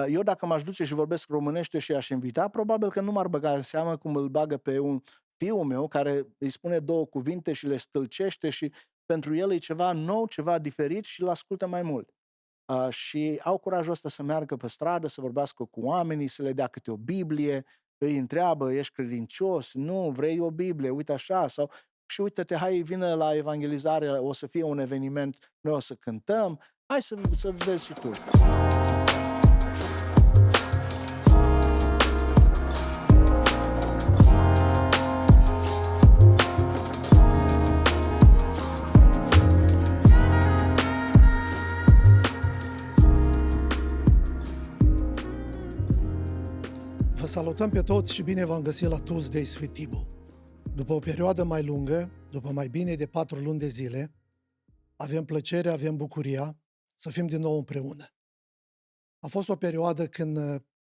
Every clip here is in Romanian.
Eu dacă m-aș duce și vorbesc românește și i-aș invita, probabil că nu m-ar băga în seamă cum îl bagă pe un fiul meu care îi spune 2 cuvinte și le stâlcește și pentru el e ceva nou, ceva diferit și îl ascultă mai mult. Și au curajul ăsta să meargă pe stradă, să vorbească cu oamenii, să le dea câte o Biblie, îi întreabă: "Ești credincios? Nu, vrei o Biblie? Uite așa." Sau: "Și uite-te, hai vină la evangelizare, o să fie un eveniment, noi o să cântăm, hai să vezi și tu." Vă salutăm pe toți și bine v-am găsit la Tuesdays with Tibu. După o perioadă mai lungă, după mai bine de 4 luni de zile, avem plăcerea, avem bucuria să fim din nou împreună. A fost o perioadă când,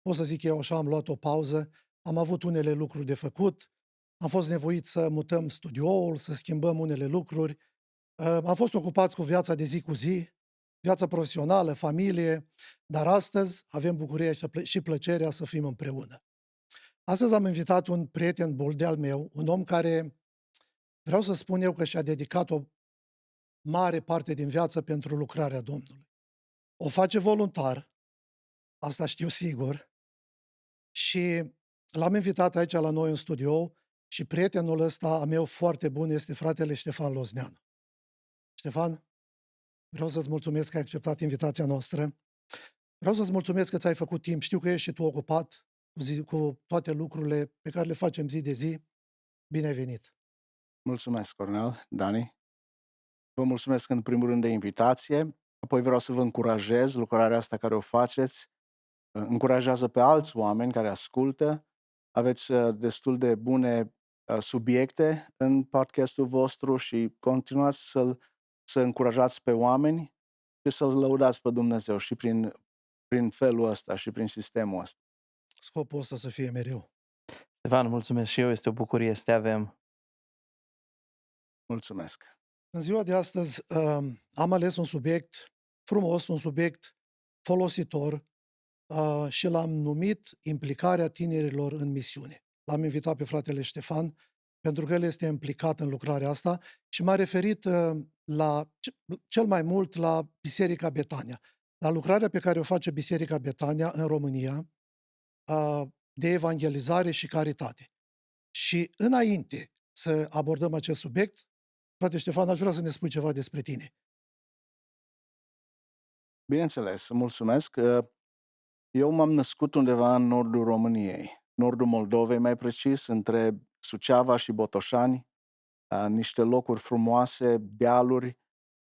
pot să zic eu așa, am luat o pauză, am avut unele lucruri de făcut, am fost nevoit să mutăm studioul, să schimbăm unele lucruri, am fost ocupați cu viața de zi cu zi, viața profesională, familie, dar astăzi avem bucuria și plăcerea să fim împreună. Astăzi am invitat un prieten bun de-al meu, un om care vreau să spun eu că și-a dedicat o mare parte din viață pentru lucrarea Domnului. O face voluntar, asta știu sigur, și l-am invitat aici la noi în studio și prietenul ăsta a meu foarte bun este fratele Ștefan Lozneanu. Ștefan, vreau să-ți mulțumesc că ai acceptat invitația noastră. Vreau să-ți mulțumesc că ți-ai făcut timp. Știu că ești și tu ocupat cu toate lucrurile pe care le facem zi de zi. Bine ai venit! Mulțumesc, Cornel, Dani. Vă mulțumesc în primul rând de invitație, apoi vreau să vă încurajez lucrarea asta care o faceți, încurajează pe alți oameni care ascultă. Aveți destul de bune subiecte în podcastul vostru și continuați să încurajați pe oameni și să-L lăudați pe Dumnezeu și prin felul ăsta și prin sistemul ăsta. Scopul ăsta să fie mereu. Ștefan, mulțumesc și eu, este o bucurie să te avem. Mulțumesc! În ziua de astăzi am ales un subiect frumos, un subiect folositor și l-am numit implicarea tinerilor în misiune. L-am invitat pe fratele Ștefan pentru că el este implicat în lucrarea asta și m-a referit cel mai mult la Biserica Betania, la lucrarea pe care o face Biserica Betania în România de evangelizare și caritate. Și înainte să abordăm acest subiect, frate Ștefan, aș vrea să ne spui ceva despre tine. Bineînțeles, mulțumesc. Eu m-am născut undeva în nordul României, nordul Moldovei mai precis, între Suceava și Botoșani, niște locuri frumoase, dealuri,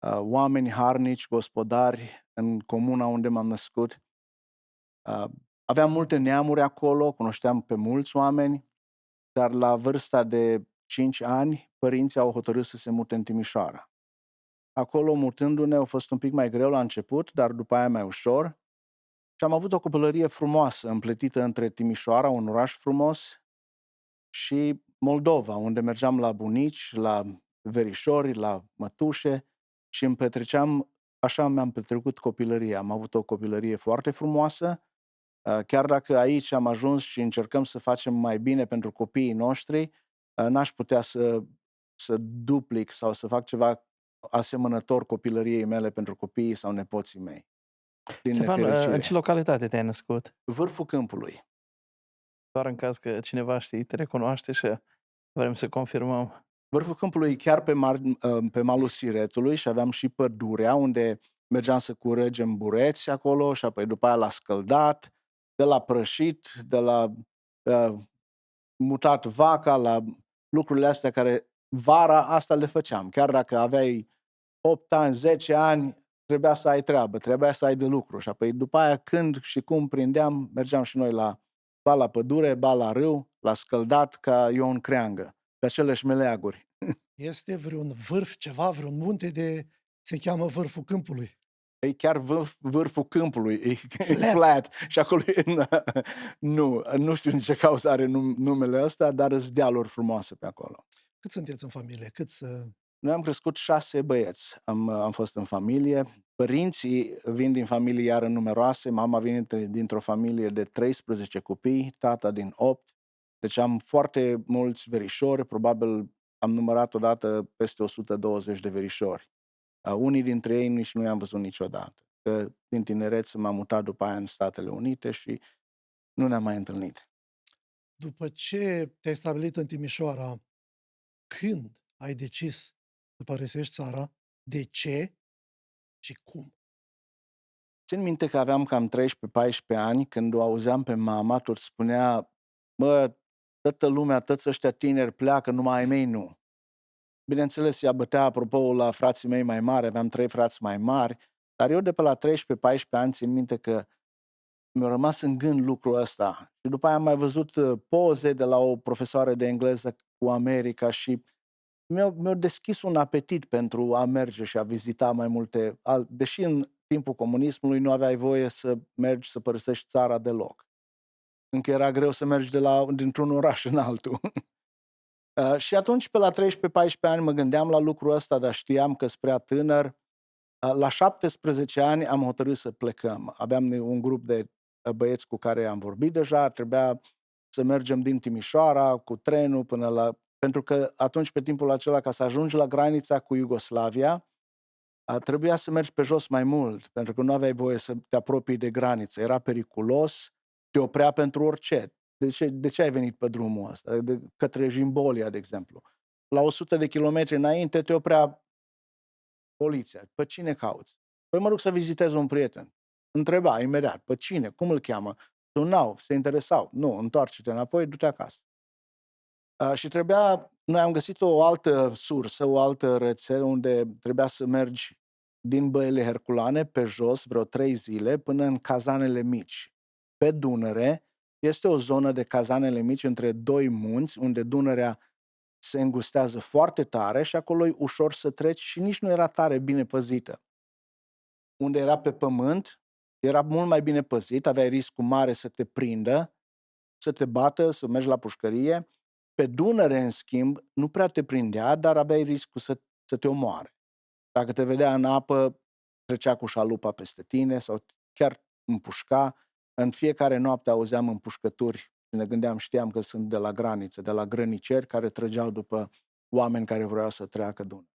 oameni harnici, gospodari în comuna unde m-am născut. Aveam multe neamuri acolo, cunoșteam pe mulți oameni, dar la vârsta de 5 ani, părinții au hotărât să se mute în Timișoara. Acolo, mutându-ne, a fost un pic mai greu la început, dar după aia mai ușor. Și am avut o copilărie frumoasă, împletită între Timișoara, un oraș frumos, și Moldova, unde mergeam la bunici, la verișori, la mătușe și îmi petreceam, așa mi-am petrecut copilăria. Am avut o copilărie foarte frumoasă, chiar dacă aici am ajuns și încercăm să facem mai bine pentru copiii noștri, n-aș putea să duplic sau să fac ceva asemănător copilăriei mele pentru copiii sau nepoții mei. Din Ștefan, în nefericire. ce localitate te-ai născut? Vârful Câmpului. Doar în caz că cineva știe, te recunoaște și vrem să confirmăm. Vârful Câmpului chiar pe malul Siretului și aveam și pădurea unde mergeam să curegem bureți acolo și apoi după aia la scăldat, de la prășit, de la mutat vaca, la lucrurile astea care vara asta le făceam. Chiar dacă aveai 8 ani, 10 ani, trebuia să ai treabă, trebuia să ai de lucru. Și apoi după aia când și cum prindeam, mergeam și noi ba la pădure, ba la râu, la scăldat ca Ion Creangă, pe acele șmeleaguri. Este vreun vârf, vreun munte se cheamă Vârful Câmpului? E chiar vârful câmpului, e flat. Și acolo nu știu din ce cauză are numele ăsta, dar sunt dealuri frumoase pe acolo. Cât sunteți în familie? Noi am crescut 6 băieți. Am fost în familie. Părinții vin din familii iară numeroase. Mama vine dintr-o familie de 13 copii, tata din 8. Deci am foarte mulți verișori. Probabil am numărat odată peste 120 de verișori. Unii dintre ei nici nu i-am văzut niciodată. Că din tinerețe m-am mutat după aia în Statele Unite și nu ne-am mai întâlnit. După ce te-ai stabilit în Timișoara, când ai decis să părăsești țara, de ce și cum? Țin minte că aveam cam 13-14 ani, când o auzeam pe mama, tot spunea: "Mă, toată lumea, toți ăștia tineri pleacă, numai ai mei nu." Bineînțeles, ea bătea apropo la frații mei mai mari, aveam 3 frați mai mari, dar eu de pe la 13-14 ani țin minte că mi-a rămas în gând lucrul ăsta. Și după aia am mai văzut poze de la o profesoară de engleză cu America și mi-a deschis un apetit pentru a merge și a vizita mai multe, deși în timpul comunismului nu aveai voie să mergi să părăsești țara deloc. Încă era greu să mergi dintr-un oraș în altul. Și atunci, pe la 13-14 ani, mă gândeam la lucrul ăsta, dar știam că sunt prea tânăr. La 17 ani am hotărât să plecăm. Aveam un grup de băieți cu care am vorbit deja, trebuia să mergem din Timișoara cu trenul până la... Pentru că atunci, pe timpul acela, ca să ajungi la granița cu Iugoslavia, trebuia să mergi pe jos mai mult, pentru că nu aveai voie să te apropii de graniță. Era periculos, te oprea pentru orice. De ce ai venit pe drumul ăsta? Către Jimbolia, de exemplu. La 100 de kilometri înainte te oprea poliția. Pe cine cauți? Păi mă duc să vizitez un prieten. Întreba imediat, pe cine? Cum îl cheamă? Sunau, se interesau. Nu, întoarce-te înapoi, du-te acasă. Și noi am găsit o altă sursă, o altă rețelă unde trebuia să mergi din Băile Herculane pe jos vreo 3 zile până în Cazanele Mici. Pe Dunăre este o zonă de cazanele mici între 2 munți, unde Dunărea se îngustează foarte tare și acolo e ușor să treci și nici nu era tare bine păzită. Unde era pe pământ, era mult mai bine păzit, aveai riscul mare să te prindă, să te bată, să mergi la pușcărie. Pe Dunăre, în schimb, nu prea te prindea, dar aveai riscul să te omoare. Dacă te vedea în apă, trecea cu șalupa peste tine sau chiar împușca. În fiecare noapte auzeam împușcături și ne gândeam, știam că sunt de la graniță, de la grăniceri care trăgeau după oameni care vreau să treacă Dunăre.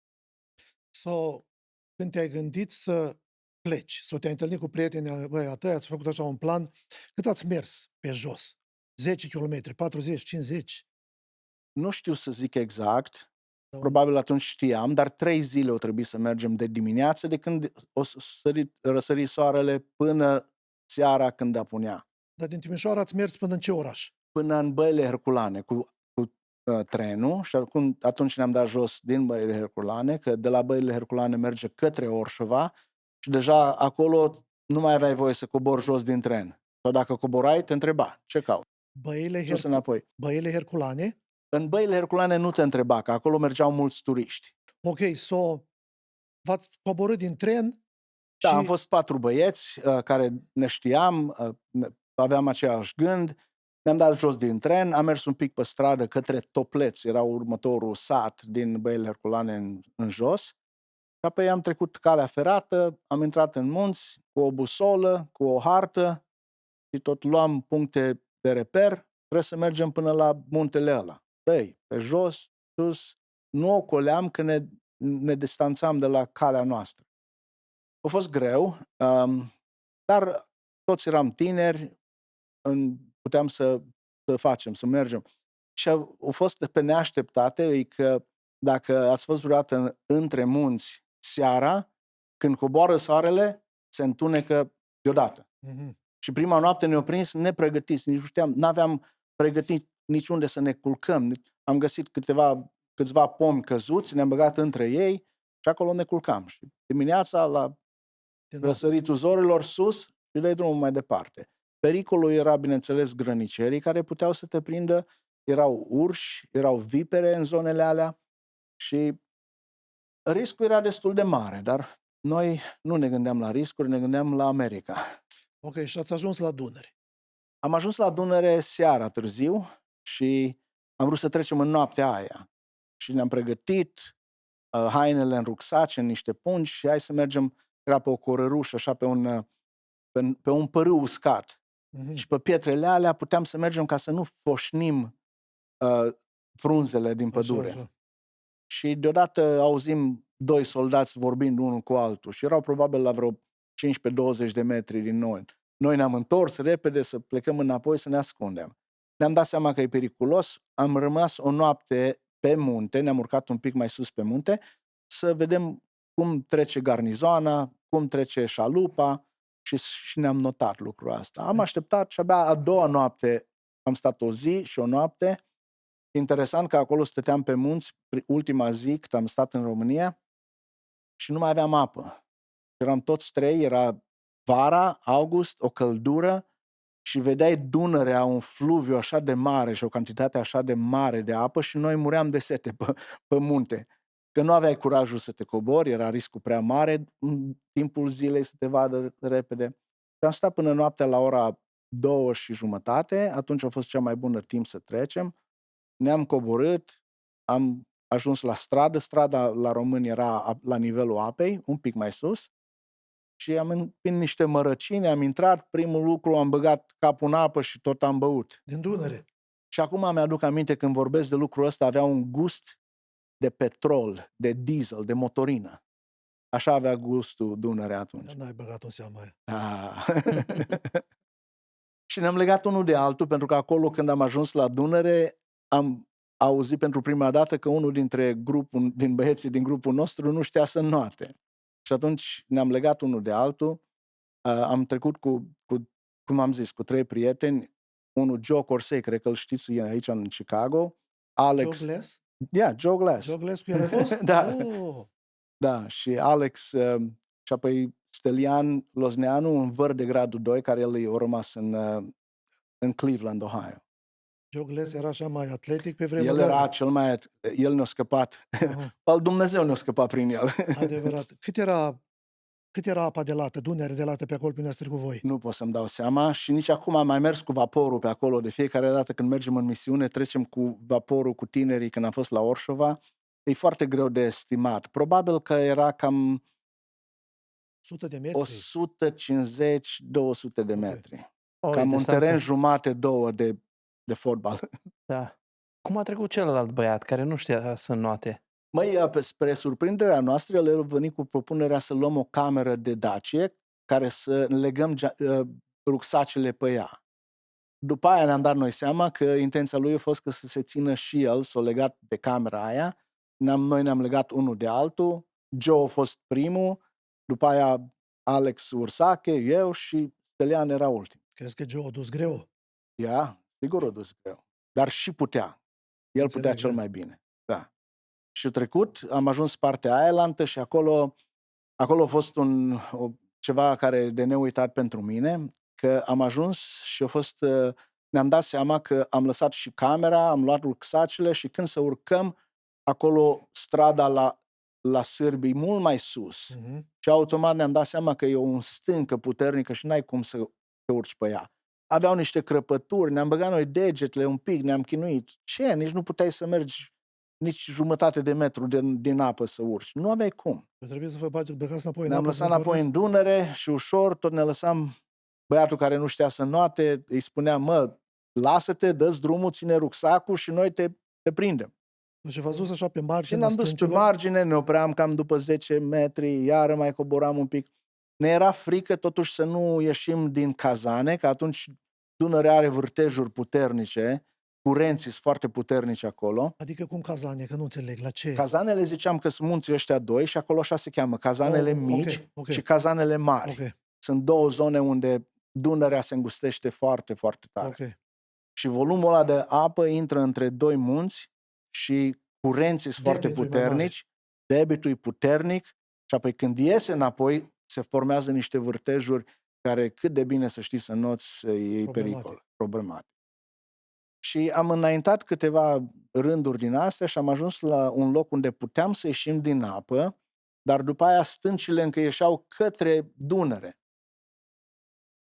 Sau când te-ai gândit să pleci, sau te-ai întâlnit cu prietenii ai tăi, ați făcut așa un plan, cât ați mers pe jos? 10 km, 40, 50? Nu știu să zic exact, Sau... probabil atunci știam, dar 3 zile o trebuie să mergem de dimineață, de când o răsări soarele, până seara când apunea. Dar din Timișoara ați mers până în ce oraș? Până în Băile Herculane cu trenul și atunci ne-am dat jos din Băile Herculane, că de la Băile Herculane merge către Orșova și deja acolo nu mai aveai voie să cobori jos din tren. Sau dacă coborai, te întreba, ce cauți? Sus înapoi. Băile Herculane? În Băile Herculane nu te întreba, că acolo mergeau mulți turiști. Ok, v-ați coborât din tren. Da, și... am fost 4 băieți care ne știam, aveam același gând, ne-am dat jos din tren, am mers un pic pe stradă către Topleț, era următorul sat din Băile Herculane în jos, și apoi am trecut calea ferată, am intrat în munți cu o busolă, cu o hartă și tot luam puncte de reper, trebuie să mergem până la muntele ăla. Băi, pe jos, sus, nu ocoleam că ne distanțam de la calea noastră. A fost greu, dar toți eram tineri, puteam să facem, să mergem. Și a fost pe neașteptate, e că dacă ați fost vreodată între munți seara, când coboară soarele, se întunecă deodată. Mm-hmm. Și prima noapte ne-au prins nepregătiți, nici nu știam, n-aveam pregătit niciunde să ne culcăm. Am găsit câțiva pomi căzuți, ne-am băgat între ei și acolo ne culcam. Și dimineața, la răsăritul zorilor, sus și dai drumul mai departe. Pericolul era, bineînțeles, grănicerii care puteau să te prindă, erau urși, erau vipere în zonele alea și riscul era destul de mare, dar noi nu ne gândeam la riscuri, ne gândeam la America. Ok, și ați ajuns la Dunăre. Am ajuns la Dunăre seara târziu și am vrut să trecem în noaptea aia. Și ne-am pregătit, hainele în rucsace, în niște pungi și hai să mergem, era pe o corărușă, așa pe un părâu uscat. Mhm. Și pe pietrele alea puteam să mergem ca să nu foșnim frunzele din pădure. Așa. Și deodată auzim doi soldați vorbind unul cu altul și erau probabil la vreo 15-20 de metri din noi. Noi ne-am întors repede să plecăm înapoi să ne ascundem. Ne-am dat seama că e periculos, am rămas o noapte pe munte, ne-am urcat un pic mai sus pe munte, să vedem cum trece garnizoana, cum trece șalupa și ne-am notat lucrul ăsta. Am așteptat și abia a doua noapte am stat o zi și o noapte. Interesant că acolo stăteam pe munți, ultima zi cât am stat în România și nu mai aveam apă. Eram toți trei, era vara, august, o căldură și vedeai Dunărea, un fluviu așa de mare și o cantitate așa de mare de apă și noi muream de sete pe munte. Că nu aveai curajul să te cobori, era riscul prea mare în timpul zilei să te vadă repede. Și am stat până noaptea la ora 2:30, atunci a fost cea mai bună timp să trecem. Ne-am coborât, am ajuns la stradă, strada la români era la nivelul apei, un pic mai sus, și prin niște mărăcini am intrat, primul lucru am băgat capul în apă și tot am băut. Din Dunăre. Și acum mi-aduc aminte când vorbesc de lucrul ăsta, avea un gust de petrol, de diesel, de motorină. Așa avea gustul Dunărea atunci. N-ai băgat în seama aia. Ah. Și ne-am legat unul de altul, pentru că acolo când am ajuns la Dunăre, am auzit pentru prima dată că unul din băieții din grupul nostru nu știa să înnoate. Și atunci ne-am legat unul de altul, am trecut cum am zis, cu 3 prieteni, unul Joe Corsey, cred că îl știți, e aici în Chicago, Alex. Joe Glass? Joe Glass. Joe Glass cu el ai fost? Da. Oh. Da, și Alex și apoi Stelian Lozneanu, un văr de gradul 2, care el a rămas în Cleveland, Ohio. Joe Glass era așa mai atletic pe vremea El era cel mai... El ne-a scăpat. Al Dumnezeu ne-a scăpat prin el. Adevărat. Cât era apa de lată, Dunăre de lată pe acolo până ați trecut voi? Nu pot să-mi dau seama și nici acum am mai mers cu vaporul pe acolo. De fiecare dată când mergem în misiune, trecem cu vaporul cu tinerii când am fost la Orșova. E foarte greu de estimat. Probabil că era cam 100 de metri? 150-200 de metri. O, Cam un distanță. teren jumate, 2 de fotbal. Da. Cum a trecut celălalt băiat care nu știa să înnoate? Măi, spre surprinderea noastră, el a venit cu propunerea să luăm o cameră de Dacie care să legăm rucsacele pe ea. După aia ne-am dat noi seama că intenția lui a fost că să se țină și el, s-a legat de camera aia. Noi ne-am legat unul de altul. Joe a fost primul, după aia Alex Ursache, eu și Stelian era ultim. Crezi că Joe a dus greu? Sigur a dus greu. Dar și putea. El putea cel mai bine. Da. Și trecut, am ajuns partea aia și acolo a fost ceva care de neuitat pentru mine, că am ajuns și ne-am dat seama că am lăsat și camera, am luat rucsacele și când să urcăm, acolo strada la sârbii mult mai sus. Și automat ne-am dat seama că e o stâncă puternică și n-ai cum să te urci pe ea. Aveau niște crăpături, ne-am băgat noi degetele un pic, ne-am chinuit. Ce? Nici nu puteai să mergi nici jumătate de metru din apă să urci. Nu aveai cum. Trebuie să vă băgați înapoi. Ne-am lăsat înapoi în Dunăre și ușor tot ne lăsam. Băiatul care nu știa să înnoate îi spunea, lasă-te, dă-ți drumul, ține rucsacul și noi te prindem. Și v-ați dus așa pe margine. Și ne-am dus pe margine, ne opream cam după 10 metri, iară mai coboram un pic. Ne era frică totuși să nu ieșim din cazane, că atunci Dunărea are vârtejuri puternice, curenții sunt foarte puternici acolo. Adică cum cazane, că nu înțeleg, la ce? Cazanele ziceam că sunt munții ăștia 2 și acolo așa se cheamă, cazanele mici și cazanele mari. Sunt 2 zone unde Dunărea se îngustește foarte, foarte tare. Și volumul ăla de apă intră între 2 munți și curenții sunt foarte puternici, debitul e puternic și apoi când iese înapoi se formează niște vârtejuri care cât de bine să știi să noți e pericol, problematic. Și am înaintat câteva rânduri din astea și am ajuns la un loc unde puteam să ieșim din apă, dar după aia stâncile încă ieșeau către Dunăre.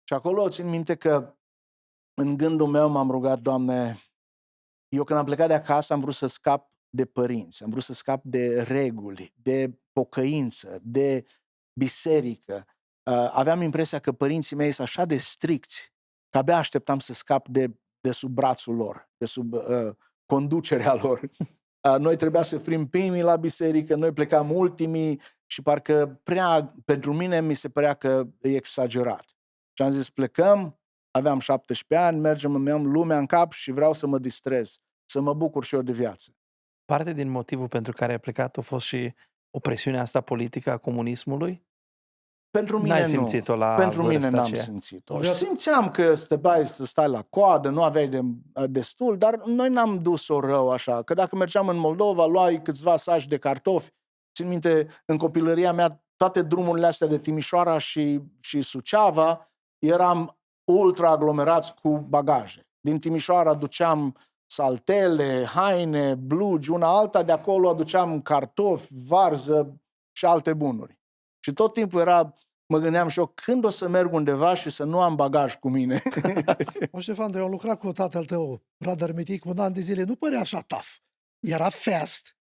Și acolo țin minte că în gândul meu m-am rugat, Doamne, eu când am plecat de acasă am vrut să scap de părinți, am vrut să scap de reguli, de pocăință, de biserică. Aveam impresia că părinții mei sunt așa de stricți că abia așteptam să scap de sub brațul lor, de sub conducerea lor. Noi trebuia să fim primii la biserică, noi plecam ultimii și parcă pentru mine mi se părea că e exagerat. Și am zis, plecăm, aveam 17 ani, mergem, îmi iau lumea în cap și vreau să mă distrez, să mă bucur și eu de viață. Parte din motivul pentru care ai plecat a fost și o presiune asta politică a comunismului? Pentru mine N-ai nu. simțit-o la Pentru mine vârsta n-am aceea? simțit-o. O viață- Simțeam că să stai la coadă, nu aveai destul, dar noi n-am dus-o rău așa. Că dacă mergeam în Moldova, luai câțiva saci de cartofi. Țin minte, în copilăria mea, toate drumurile astea de Timișoara și Suceava, eram ultra aglomerați cu bagaje. Din Timișoara aduceam saltele, haine, blugi, una alta, de acolo aduceam cartofi, varză și alte bunuri. Și tot timpul mă gândeam și eu, când o să merg undeva și să nu am bagaj cu mine? Ștefan, eu am lucrat cu tatăl tău, Brother Mitic, un an de zile, nu părea așa tough. Era fast.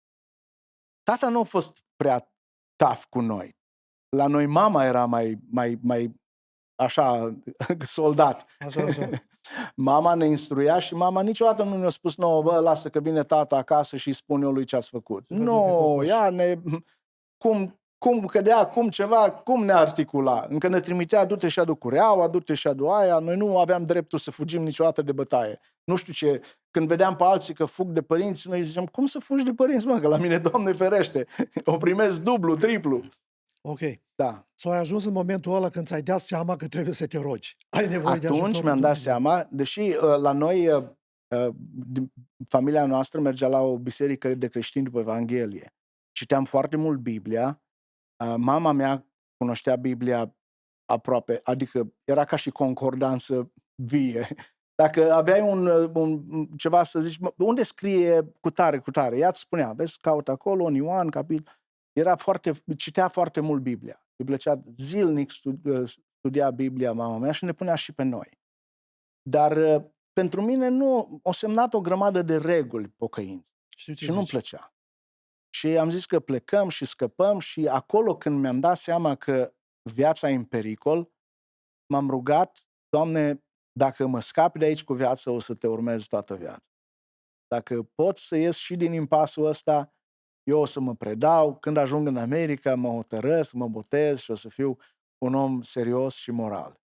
Tata nu a fost prea tough cu noi. La noi mama era mai așa, soldat. Așa. Mama ne instruia și mama niciodată nu ne-a spus nouă, bă, lasă că vine tata acasă și îi spun eu lui ce ați făcut. Văd Nu, pe cocoș. ea ne... Cum cădea, cum ceva, cum ne articula. Încă ne trimitea, du-te și adu cureaua, du-te și adu aia. Noi nu aveam dreptul să fugim niciodată de bătaie. Nu știu ce, când vedeam pe alții că fug de părinți, noi ziceam, cum să fugi de părinți, mă, că la mine, Doamne ferește, o primesc dublu, triplu. Ok. Da. Sau ai ajuns în momentul ăla când ți-ai dat seama că trebuie să te rogi. Ai nevoie de ajutorul Atunci mi-am dat Dumnezeu. seama, deși la noi, familia noastră mergea la o biserică de creștini după Evanghelie. Citeam foarte mult Biblia. Mama mea cunoștea Biblia aproape, adică era ca și concordanță vie. Dacă aveai ceva să zici, unde scrie cu tare, ea îți spunea, vezi, caut acolo, în Ioan, capitol. Citea foarte mult Biblia. Îi plăcea zilnic, studia Biblia mama mea și ne punea și pe noi. Dar pentru mine nu, a semnat o grămadă de reguli pocăinți Știu ce și nu-mi zici. plăcea. Și am zis că plecăm și scăpăm și acolo când mi-am dat seama că viața e în pericol, m-am rugat, Doamne, dacă mă scapi de aici cu viața, o să te urmez toată viața. Dacă pot să ies și din impasul ăsta, eu o să mă predau, când ajung în America, mă hotărăsc, mă botez și o să fiu un om serios și moral.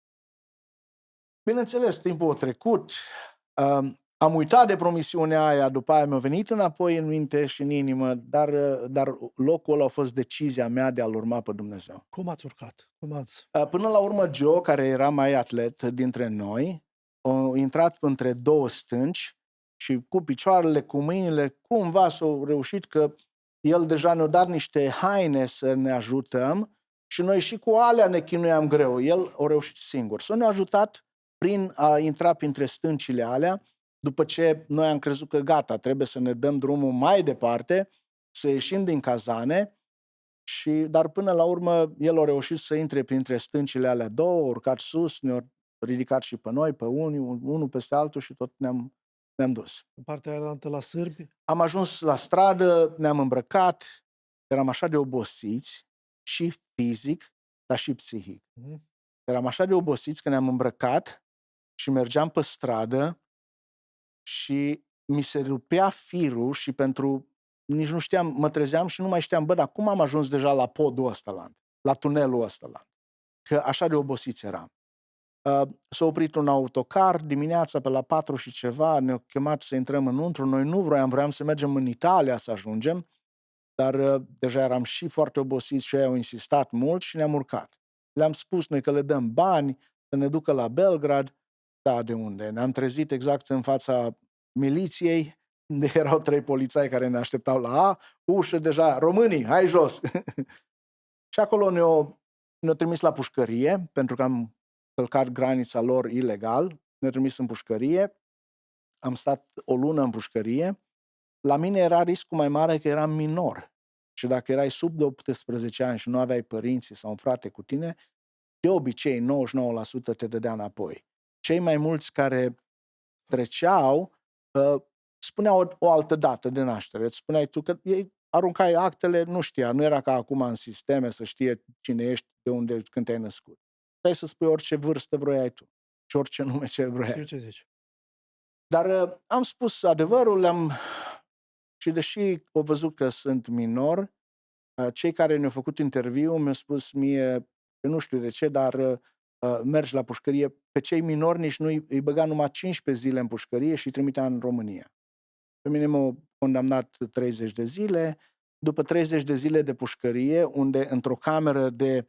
Bineînțeles, timpul a trecut, am uitat de promisiunea aia, după aia mi-a venit înapoi în minte și în inimă, dar locul ăla a fost decizia mea de a-L urma pe Dumnezeu. Cum ați urcat? Până la urmă, Joe, care era mai atlet dintre noi, a intrat între două stânci și cu picioarele, cu mâinile, cumva s-a reușit că el deja ne-a dat niște haine să ne ajutăm și noi și cu alea ne chinuiam greu. El a reușit singur. S-a ne ajutat prin a intra printre stâncile alea, după ce noi am crezut că gata, trebuie să ne dăm drumul mai departe, să ieșim din cazane, dar până la urmă el a reușit să intre printre stâncile alea două, a urcat sus, ne-a ridicat și pe noi, pe unul peste altul și tot ne-am dus. În partea aia la sârbi? Am ajuns la stradă, ne-am îmbrăcat, eram așa de obosiți, și fizic, dar și psihic. Eram așa de obosiți că ne-am îmbrăcat și mergeam pe stradă și mi se rupea firul și nici nu știam, mă trezeam și nu mai știam, dar cum am ajuns deja la podul ăsta, la tunelul ăsta, că așa de obosiți eram. S-a oprit un autocar dimineața pe la 4 și ceva, ne-au chemat să intrăm înăuntru, noi nu vroiam să mergem în Italia să ajungem, dar deja eram și foarte obosiți și ei au insistat mult și ne-am urcat. Le-am spus noi că le dăm bani să ne ducă la Belgrad, da, de unde? Ne-am trezit exact în fața miliției, unde erau 3 polițai care ne așteptau la ușă deja, românii, hai jos! Și acolo ne-au trimis la pușcărie, pentru că am călcat granița lor ilegal, ne-au trimis în pușcărie, am stat o lună în pușcărie. La mine era riscul mai mare că eram minor. Și dacă erai sub de 18 ani și nu aveai părinții sau un frate cu tine, de obicei 99% te dădea înapoi. Cei mai mulți care treceau spunea o altă dată de naștere. Îți spuneai tu că ei aruncai actele, nu știa, nu era ca acum în sisteme să știe cine ești, de unde, când te-ai născut. Puteai să spui orice vârstă vroiai tu și orice nume ce vroiai. Știu ce zici. Dar am spus adevărul, și deși au văzut că sunt minor, cei care ne-au făcut interviu mi-au spus mie, că nu știu de ce, dar mergi la pușcărie, pe cei minori nici nu îi băga numai 15 zile în pușcărie și îi trimitea în România. Pe mine m-au condamnat 30 de zile, după 30 de zile de pușcărie, unde într-o cameră de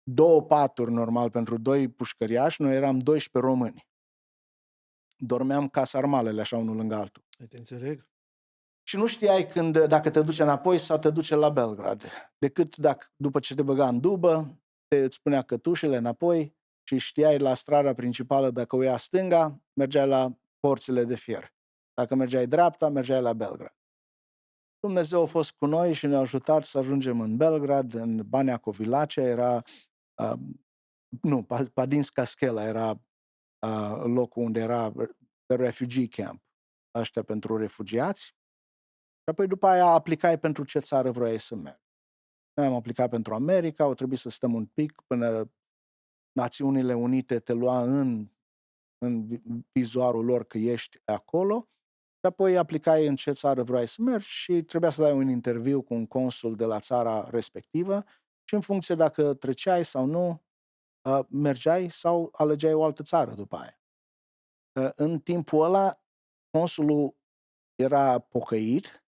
2 paturi normal pentru 2 pușcăriași, noi eram 12 români. Dormeam ca sarmalele, așa, unul lângă altul. Te înțeleg? Și nu știai dacă te duce înapoi sau te duce la Belgrad. Decât după ce te băga în dubă, îți punea cătușele înapoi și știai la strada principală, dacă o ia stânga, mergeai la porțile de fier. Dacă mergeai dreapta, mergeai la Belgrad. Dumnezeu a fost cu noi și ne-a ajutat să ajungem în Belgrad, în Banja Kovilache, era, Padinska Skela era locul unde era the refugee camp, ăștia pentru refugiați. Și apoi după aia aplicai pentru ce țară vroiai să mergi. Noi am aplicat pentru America, au trebuit să stăm un pic până Națiunile Unite te lua în vizuarul lor că ești acolo. Și apoi aplicai în ce țară vroiai să mergi și trebuia să dai un interviu cu un consul de la țara respectivă și în funcție dacă treceai sau nu, mergeai sau alegeai o altă țară după aia. În timpul ăla, consulul era pocăit.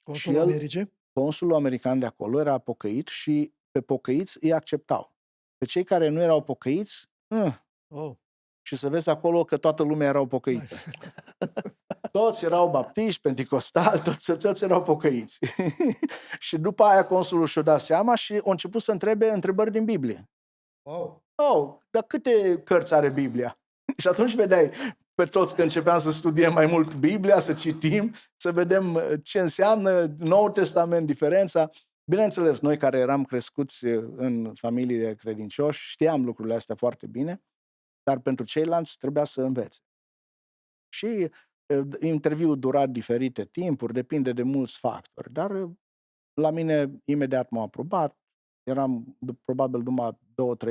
Consul Americii? Consulul american de acolo era pocăit și pe pocăiți îi acceptau. Pe cei care nu erau pocăiți, și să vezi acolo că toată lumea erau pocăită. Toți erau baptiști, penticostali, toți erau pocăiți. Și după aia consulul și-a dat seama și a început să întrebe întrebări din Biblie. Dar câte cărți are Biblia? Și atunci vedeai pe toți că începeam să studiem mai mult Biblia, să citim, să vedem ce înseamnă Noul Testament, diferența. Bineînțeles, noi care eram crescuți în familii de credincioși, știam lucrurile astea foarte bine, dar pentru ceilalți trebuia să învețe. Și interviul dura diferite timpuri, depinde de mulți factori, dar la mine imediat m-au aprobat, eram probabil numai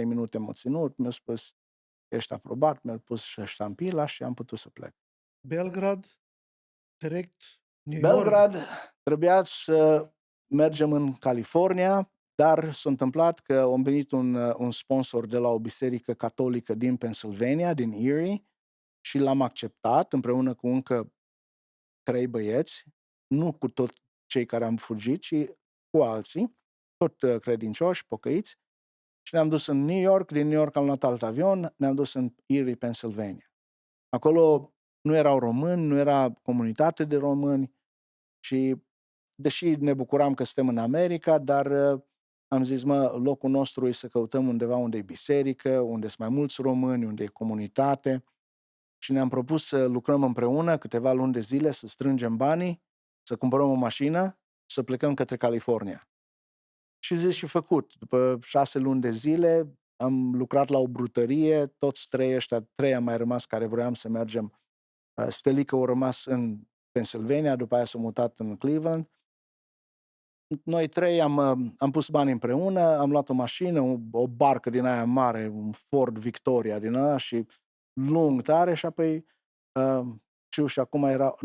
2-3 minute m-a ținut, mi-a spus ești aprobat, mi-a pus ștampila și am putut să plec. Belgrad, direct New York. Belgrad trebuia să mergem în California, dar s-a întâmplat că a venit un sponsor de la o biserică catolică din Pennsylvania, din Erie, și l-am acceptat împreună cu încă 3 băieți, nu cu toți cei care am fugit, ci cu alții, tot credincioși, pocăiți, și ne-am dus în New York, din New York am luat alt avion, ne-am dus în Erie, Pennsylvania. Acolo nu erau români, nu era comunitate de români și deși ne bucuram că suntem în America, dar am zis, locul nostru e să căutăm undeva unde e biserică, unde sunt mai mulți români, unde e comunitate și ne-am propus să lucrăm împreună câteva luni de zile, să strângem banii, să cumpărăm o mașină, să plecăm către California. Și zis și făcut. După 6 luni de zile am lucrat la o brutărie, toți 3 am mai rămas care vroiam să mergem. Stelică au rămas în Pennsylvania, după aia s-a mutat în Cleveland. Noi 3 am pus bani împreună, am luat o mașină, o barcă din aia mare, un Ford Victoria din ăla și lung tare și apoi și acum era $900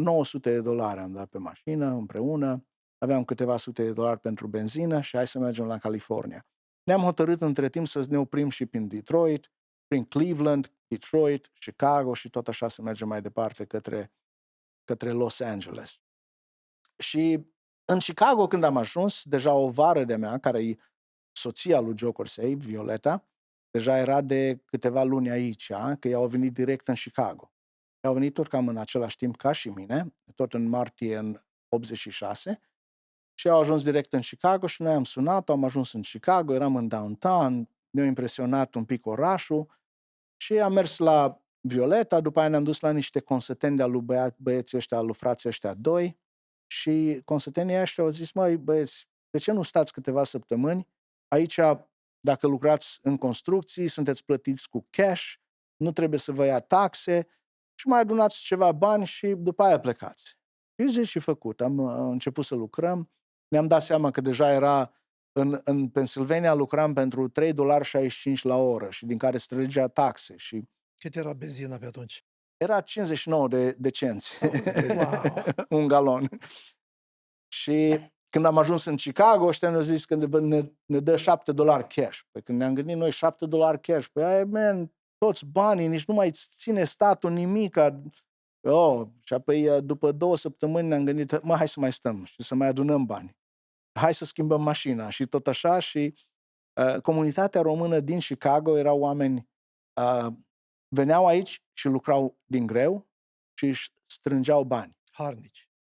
am dat pe mașină împreună. Aveam câteva sute de dolari pentru benzină și hai să mergem la California. Ne-am hotărât între timp să ne oprim și prin Detroit, prin Cleveland, Detroit, Chicago și tot așa să mergem mai departe către Los Angeles. Și în Chicago, când am ajuns, deja o vară de mea, care e soția lui Joe Corsei, Violeta, deja era de câteva luni aici, că ei au venit direct în Chicago. Ei au venit tot cam în același timp ca și mine, tot în martie în 86, și au ajuns direct în Chicago și noi am sunat, am ajuns în Chicago, eram în downtown, ne-a impresionat un pic orașul și am mers la Violeta, după aia ne-am dus la niște consăteni de-a lui băieții ăștia, lui frații ăștia 2 și consătenii ăștia au zis, băieți, de ce nu stați câteva săptămâni? Aici, dacă lucrați în construcții, sunteți plătiți cu cash, nu trebuie să vă ia taxe și mai adunați ceva bani și după aia plecați. Și zis și făcut. Am început să lucrăm. Ne-am dat seama că deja era în Pennsylvania lucram pentru $3,65 la oră și din care străgea taxe și Cât era benzina pe atunci? era 59 de cenți. Wow! Un galon. Și când am ajuns în Chicago, ăștia ne-au zis că ne dă $7 cash. Păi când ne-am gândit noi $7 cash, păi aia, man, toți banii, nici nu mai ține statul nimic. Și apoi după 2 săptămâni ne-am gândit, hai să mai stăm și să mai adunăm bani. Hai să schimbăm mașina și tot așa. Și comunitatea română din Chicago erau oameni, veneau aici și lucrau din greu și își strângeau bani.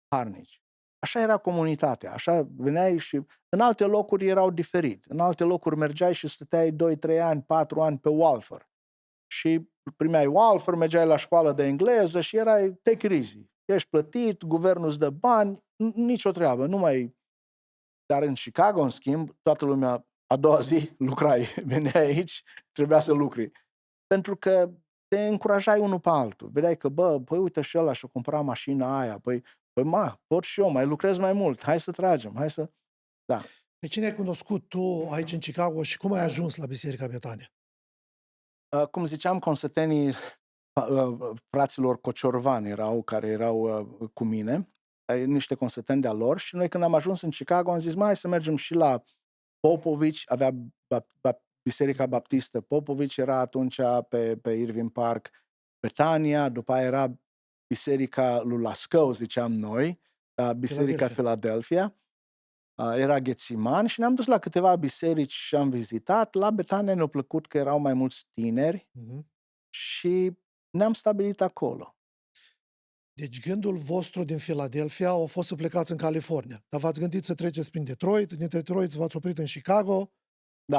Harnici. Așa era comunitatea, așa veneai și în alte locuri erau diferit. În alte locuri mergeai și stăteai 2, 3 ani, 4 ani pe welfare. Și primeai welfare, mergeai la școală de engleză și erai take it easy. Ești plătit, guvernul îți dă bani, nicio treabă, nu mai... Dar în Chicago, în schimb, toată lumea a doua zi lucrai, veneai aici, trebuia să lucri. Pentru că te încurajai unul pe altul. Vedeai că, păi uite și ăla și-a cumpărat mașina aia, păi pot și eu, mai lucrez mai mult, hai să tragem, hai să... Da. Pe cine ai cunoscut tu aici în Chicago și cum ai ajuns la Biserica Betania? Cum ziceam, consătenii fraților Cociorvan care erau cu mine, niște consăteni de-a lor și noi când am ajuns în Chicago am zis, hai să mergem și la Popovici, avea Biserica Baptistă Popovici, era atunci pe Irving Park, Betania, după aia era Biserica lui Lascaux, ziceam noi, Biserica Philadelphia, era Ghețiman și ne-am dus la câteva biserici și am vizitat. La Betania ne-a plăcut că erau mai mulți tineri și ne-am stabilit acolo. Deci gândul vostru din Philadelphia a fost să plecați în California. Dar v-ați gândit să treceți prin Detroit, din Detroit v-ați oprit în Chicago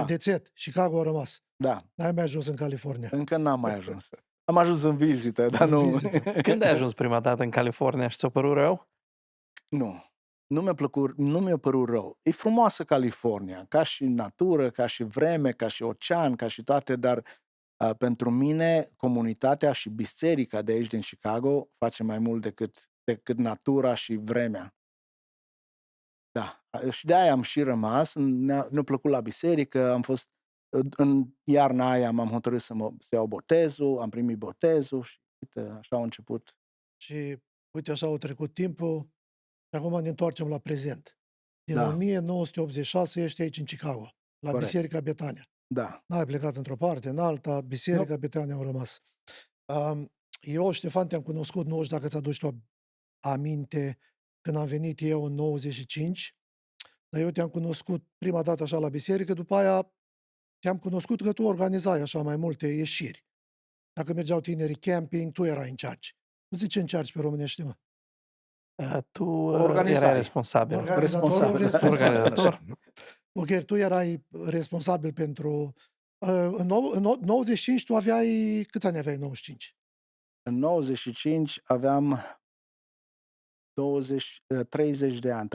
și Chicago a rămas. Da. N-ai mai ajuns în California. Încă n-am mai ajuns. Am ajuns în vizită, dar nu... Când ai ajuns prima dată în California și ți-a părut rău? Nu. Nu mi-a părut rău. E frumoasă California, ca și natură, ca și vreme, ca și ocean, ca și toate, dar pentru mine comunitatea și biserica de aici din Chicago face mai mult decât natura și vremea. Da. Și de aia am și rămas, ne-a plăcut la biserică, am fost în iarna aia m-am hotărât să iau botezul, am primit botezul și uite, așa a început. Și uite așa a trecut timpul și acum ne întoarcem la prezent. Din 1986 ești aici în Chicago, la Biserica Betania. Da. N-ai plecat într-o parte, în alta, Biserica Betania a rămas. Eu, Ștefan, te-am cunoscut, nu știu dacă ți-aduci tu aminte, când am venit eu în 95, dar eu te-am cunoscut prima dată așa la biserică, după aia te-am cunoscut că tu organizai așa mai multe ieșiri. Dacă mergeau tinerii camping, tu erai în charge. Nu zice în charge pe românește, mă. Tu erai responsabil. Organizator. Ok, tu erai responsabil pentru... În 95 tu aveai... Câți ani aveai în 95? În 95 aveam 30 de ani.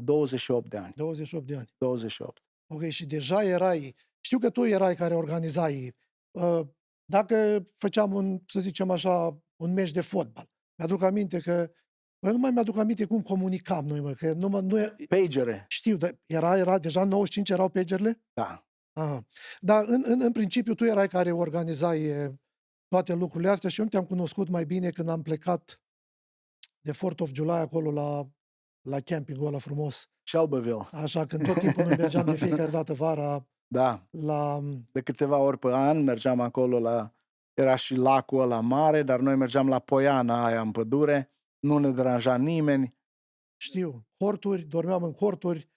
28 de ani. 28 de ani. 28. Ok, și deja erai... Știu că tu erai care organizai. Dacă făceam să zicem așa, un meci de fotbal, mi-aduc aminte că... nu mai mi-aduc aminte cum comunicam noi, mă, că nu e... Pagere. Știu, dar era deja în 95 erau pagerele? Da. Aha. Dar în principiu tu erai care organizai toate lucrurile astea și eu te-am cunoscut mai bine când am plecat de 4th of July acolo la campingul ăla frumos. Shelbyville. Așa, când tot timpul noi mergeam de fiecare dată vara. Da. De câteva ori pe an mergeam acolo era și lacul ăla mare, dar noi mergeam la poiana aia în pădure. Nu ne deranja nimeni. Știu, corturi, dormeam în corturi,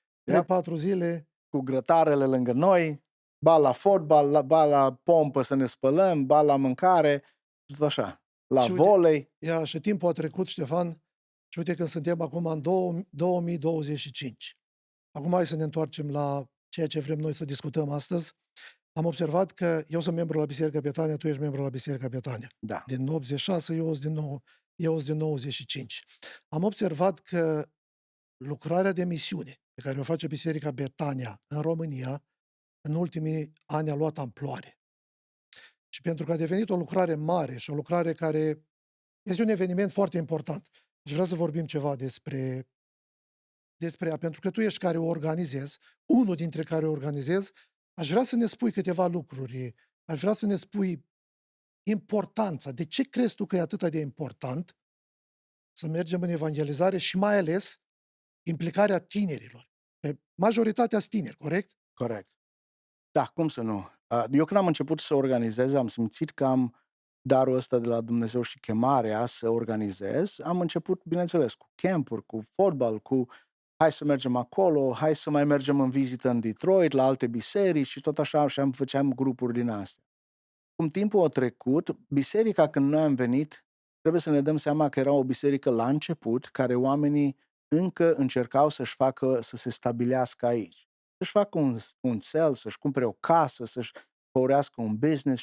3-4 zile. Cu grătarele lângă noi, ba la fotbal, ba la pompă să ne spălăm, ba la mâncare, tot așa. La și volei. Uite, și timpul a trecut, Ștefan, și uite că suntem acum în 2025. Acum hai să ne întoarcem la ceea ce vrem noi să discutăm astăzi. Am observat că eu sunt membru la Biserica Betania, tu ești membru la Biserica Betania. Da. Din 86, eu sunt din 95. Am observat că lucrarea de misiune pe care o face Biserica Betania în România, în ultimii ani a luat amploare. Și pentru că a devenit o lucrare mare și o lucrare care este un eveniment foarte important. Și vreau să vorbim ceva despre ea, pentru că tu ești care o organizezi, unul dintre care o organizezi, aș vrea să ne spui câteva lucruri. Aș vrea să ne spui importanța. De ce crezi tu că e atât de important să mergem în evangelizare și mai ales implicarea tinerilor? Că majoritatea sunt tineri, corect? Corect. Da, cum să nu? Eu când am început să organizez, am simțit că am darul ăsta de la Dumnezeu și chemarea să organizez. Am început, bineînțeles, cu campuri, cu fotbal, cu hai să mergem acolo, hai să mai mergem în vizită în Detroit, la alte biserici și tot așa, și făceam grupuri din astea. Cum timpul a trecut, biserica când noi am venit, trebuie să ne dăm seama că era o biserică la început, care oamenii încă încercau să se stabilească aici. Să-și facă un cel, să-și cumpere o casă, să-și făurească un business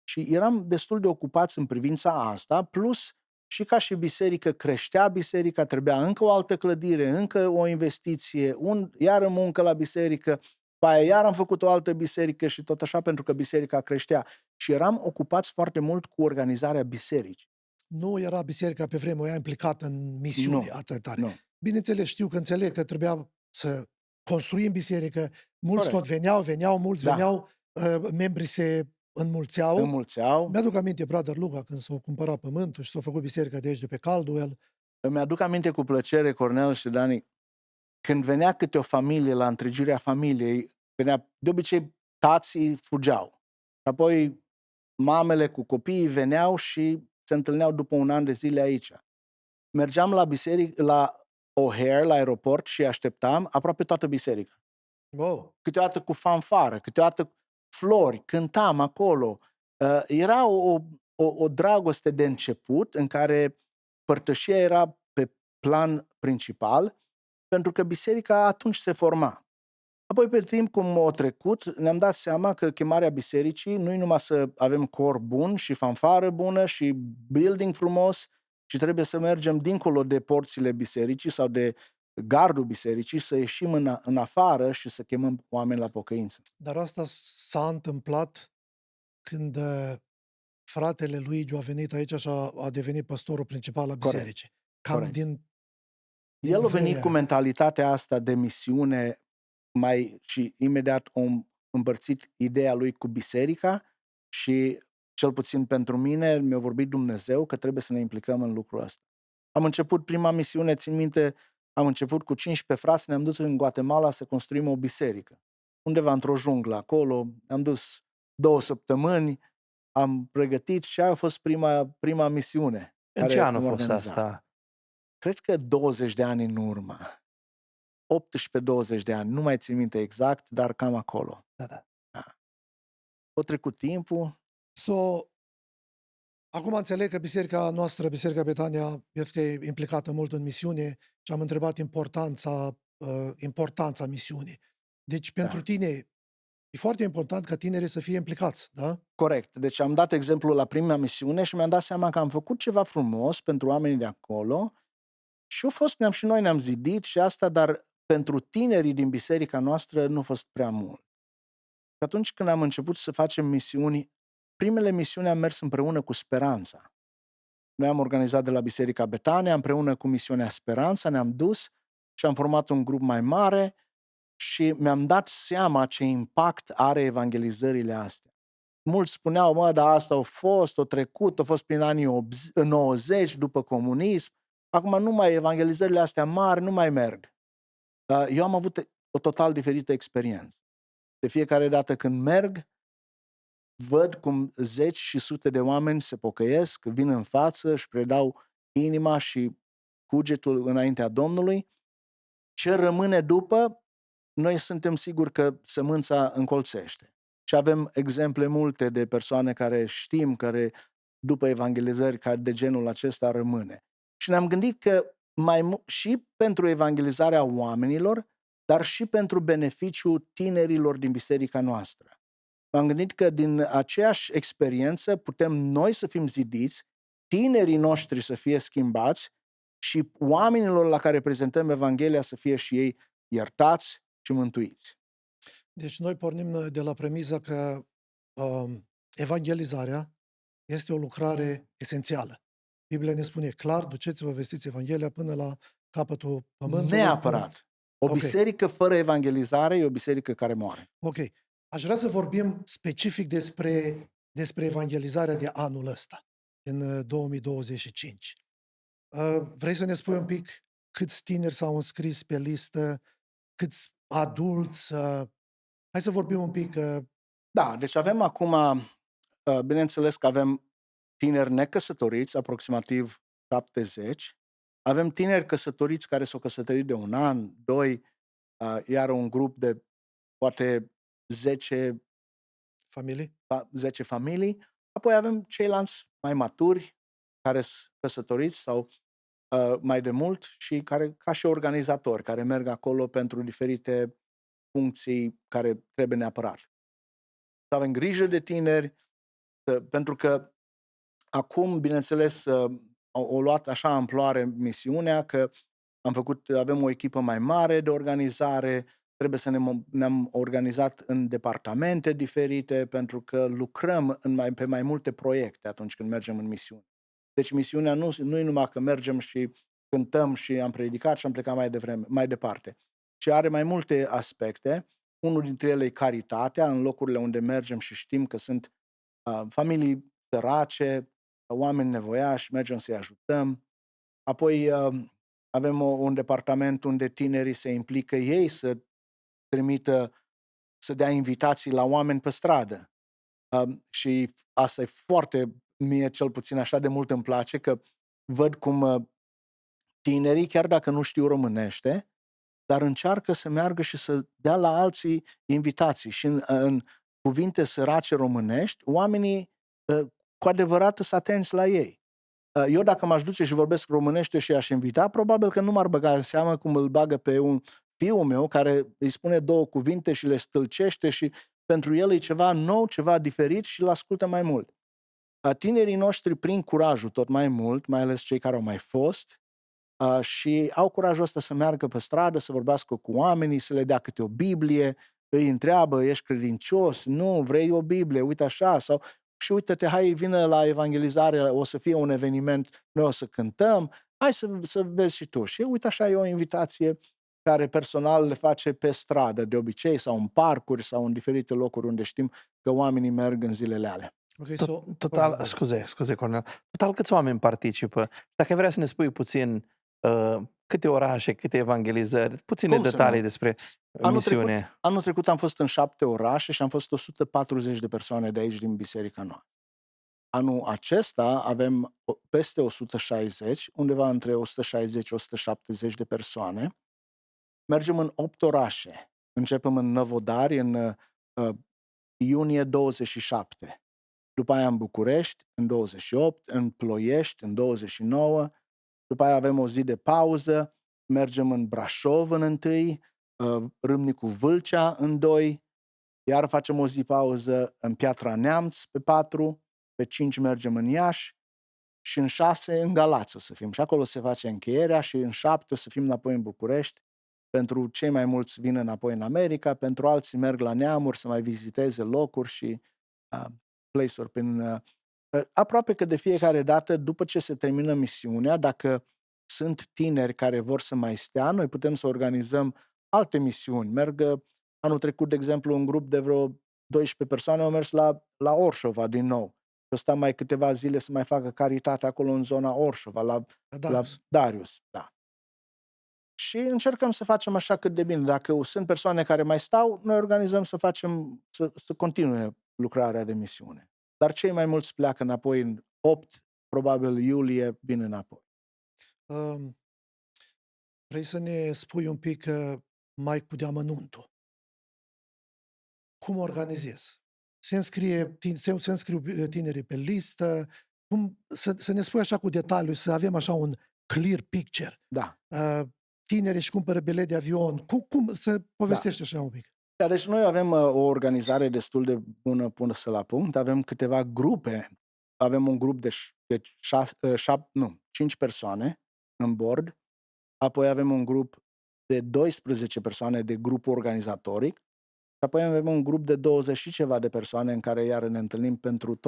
și eram destul de ocupați în privința asta, plus și ca și biserică creștea biserica, trebuia încă o altă clădire, încă o investiție, iară muncă la biserică, după aia iar am făcut o altă biserică și tot așa pentru că biserica creștea. Și eram ocupați foarte mult cu organizarea bisericii. Nu era biserica pe vremea aia implicată în misiune atât de tare. Nu. Bineînțeles, știu că înțeleg că trebuia să construim biserică, mulți Corect. tot veneau, mulți Da. veneau, membrii se înmulțeau. Înmulțeau. Mi-aduc aminte, Brother Luca, când s-a cumpărat pământul și s-a făcut biserica de aici, de pe Caldwell. Îmi aduc aminte cu plăcere, Cornel și Dani, când venea câte o familie la întregirea familiei, de obicei tații fugeau. Și apoi mamele cu copiii veneau și se întâlneau după un an de zile aici. Mergeam la biserică, la O'Hare, la aeroport și așteptam aproape toată biserica. Wow. Câteodată cu fanfară, câteodată flori, cântam acolo. Era o dragoste de început în care părtășia era pe plan principal, pentru că biserica atunci se forma. Apoi, pe timp cum a trecut, ne-am dat seama că chemarea bisericii nu e numai să avem cor bun și fanfară bună și building frumos, ci trebuie să mergem dincolo de porțile bisericii sau de gardul bisericii, să ieșim în afară și să chemăm oameni la pocăință. Dar asta s-a întâmplat când fratele lui a venit aici și a devenit pastorul principal al Corect. bisericii. Cam Corect. din El a venit vremea cu mentalitatea asta de misiune și imediat a împărțit ideea lui cu biserica și cel puțin pentru mine mi-a vorbit Dumnezeu că trebuie să ne implicăm în lucrul ăsta. Am început prima misiune, țin minte, am început cu 15 frați, ne-am dus în Guatemala să construim o biserică. Undeva într-o junglă acolo, am dus 2 săptămâni, am pregătit și aia a fost prima misiune. În ce care an a am fost organizat. asta? Cred că 20 de ani în urmă. 18-20 de ani, nu mai țin minte exact, dar cam acolo. Da. A trecut timpul. Acum înțeleg că biserica noastră, Biserica Betania, este implicată mult în misiune și am întrebat importanța misiunii. Deci, pentru tine, e foarte important ca tinerii să fie implicați, da? Corect. Deci am dat exemplul la prima misiune și mi-am dat seama că am făcut ceva frumos pentru oamenii de acolo și și noi ne-am zidit și asta, dar pentru tinerii din biserica noastră nu a fost prea mult. Și atunci când am început să facem misiuni, primele misiuni am mers împreună cu Speranța. Noi am organizat de la Biserica Betania, împreună cu misiunea Speranța, ne-am dus și am format un grup mai mare și mi-am dat seama ce impact are evangelizările astea. Mulți spuneau, dar asta a trecut, a fost prin anii 90, după comunism, acum nu mai evangelizările astea mari nu mai merg. Eu am avut o total diferită experiență. De fiecare dată când merg, văd cum zeci și sute de oameni se pocăiesc, vin în față, își predau inima și cugetul înaintea Domnului. Ce rămâne după, noi suntem siguri că sămânța încolțește. Și avem exemple multe de persoane care știm, care după evangelizări de genul acesta rămâne. Și ne-am gândit că și pentru evangelizarea oamenilor, dar și pentru beneficiul tinerilor din biserica noastră. M-am gândit că din aceeași experiență putem noi să fim zidiți, tinerii noștri să fie schimbați și oamenilor la care prezentăm Evanghelia să fie și ei iertați și mântuiți. Deci noi pornim de la premiza că evangelizarea este o lucrare esențială. Biblia ne spune clar, duceți-vă, vestiți Evanghelia până la capătul pământului. Neapărat. O Ok. biserică fără evangelizare e o biserică care moare. Ok. Aș vrea să vorbim specific despre evangelizarea de anul ăsta, în 2025. Vrei să ne spui un pic câți tineri s-au înscris pe listă, câți adulți? Hai să vorbim un pic. Da, deci avem acum, bineînțeles că avem tineri necăsătoriți, aproximativ 70. Avem tineri căsătoriți care s-au căsătorit de 1 an, 2, iar un grup de poate 10 Familii? 10 familii. Apoi avem ceilalți mai maturi, care sunt căsătoriți sau mai de mult și care, ca și organizatori, care merg acolo pentru diferite funcții care trebuie neapărat. Să avem grijă de tineri, pentru că acum, bineînțeles, au luat așa amploare misiunea că avem o echipă mai mare de organizare, trebuie să ne-am organizat în departamente diferite pentru că lucrăm pe mai multe proiecte atunci când mergem în misiune. Deci misiunea nu e numai că mergem și cântăm și am predicat și am plecat mai departe, ci are mai multe aspecte. Unul dintre ele e caritatea, în locurile unde mergem și știm că sunt familii sărace, oameni nevoiași, mergem să-i ajutăm. Apoi avem un departament unde tinerii se implică ei să să dea invitații la oameni pe stradă. Și asta e foarte, mie cel puțin așa de mult îmi place, că văd cum tinerii, chiar dacă nu știu românește, dar încearcă să meargă și să dea la alții invitații. Și în cuvinte sărace românești, oamenii cu adevărat sunt atenți la ei. Eu dacă m-aș duce și vorbesc românește și aș invita, probabil că nu m-ar băga în seamă cum îl bagă pe un fiul meu care îi spune 2 cuvinte și le stâlcește și pentru el e ceva nou, ceva diferit și îl ascultă mai mult. Tinerii noștri prind curajul tot mai mult, mai ales cei care au mai fost, și au curajul ăsta să meargă pe stradă, să vorbească cu oamenii, să le dea câte o Biblie, îi întreabă, ești credincios? Nu, vrei o Biblie? Uite așa, sau și uite-te, hai, vină la evangelizare, o să fie un eveniment, noi o să cântăm, hai să vezi și tu. Și uite așa, e o invitație care personal le face pe stradă, de obicei, sau în parcuri, sau în diferite locuri unde știm că oamenii merg în zilele alea. Okay, Total, scuze, Cornel. Total, câți oameni participă? Dacă vrea să ne spui puțin câte orașe, câte evangelizări, puține detalii despre misiune. Anul trecut am fost în 7 orașe și am fost 140 de persoane de aici din biserica noastră. Anul acesta avem peste 160, undeva între 160-170 de persoane. Mergem în 8 orașe. Începem în Năvodari în iunie 27. După aia în București în 28, în Ploiești în 29. După aia avem o zi de pauză. Mergem în Brașov în 1, Râmnicu Vâlcea în 2, iar facem o zi pauză în Piatra Neamț pe 4, pe 5 mergem în Iași și în 6 în Galați o să fim. Și acolo se face încheierea și în 7 o să fim înapoi în București. Pentru cei mai mulți vin înapoi în America, pentru alții merg la Neamuri să mai viziteze locuri și place-uri prin... aproape că de fiecare dată, după ce se termină misiunea, dacă sunt tineri care vor să mai stea, noi putem să organizăm alte misiuni. Anul trecut, de exemplu, un grup de vreo 12 persoane au mers la Orșova din nou. Și au stat mai câteva zile să mai facă caritate acolo în zona Orșova, la Darius. Da. Și încercăm să facem așa cât de bine. Dacă sunt persoane care mai stau, noi organizăm să continue lucrarea de misiune. Dar cei mai mulți pleacă înapoi în 8, probabil iulie, vin înapoi. Vrei să ne spui un pic mai cu deamănuntul? Cum organizezi? Se înscriu tinerii pe listă? Să ne spui așa cu detaliu, să avem așa un clear picture. Da. Tinerii își cumpără bilet de avion. Cum să povestești așa un pic? Da, deci noi avem o organizare destul de bună până la punct. Avem câteva grupe. Avem un grup de 5 persoane în bord. Apoi avem un grup de 12 persoane de grup organizatoric. Și apoi avem un grup de 20 și ceva de persoane în care iar ne întâlnim pentru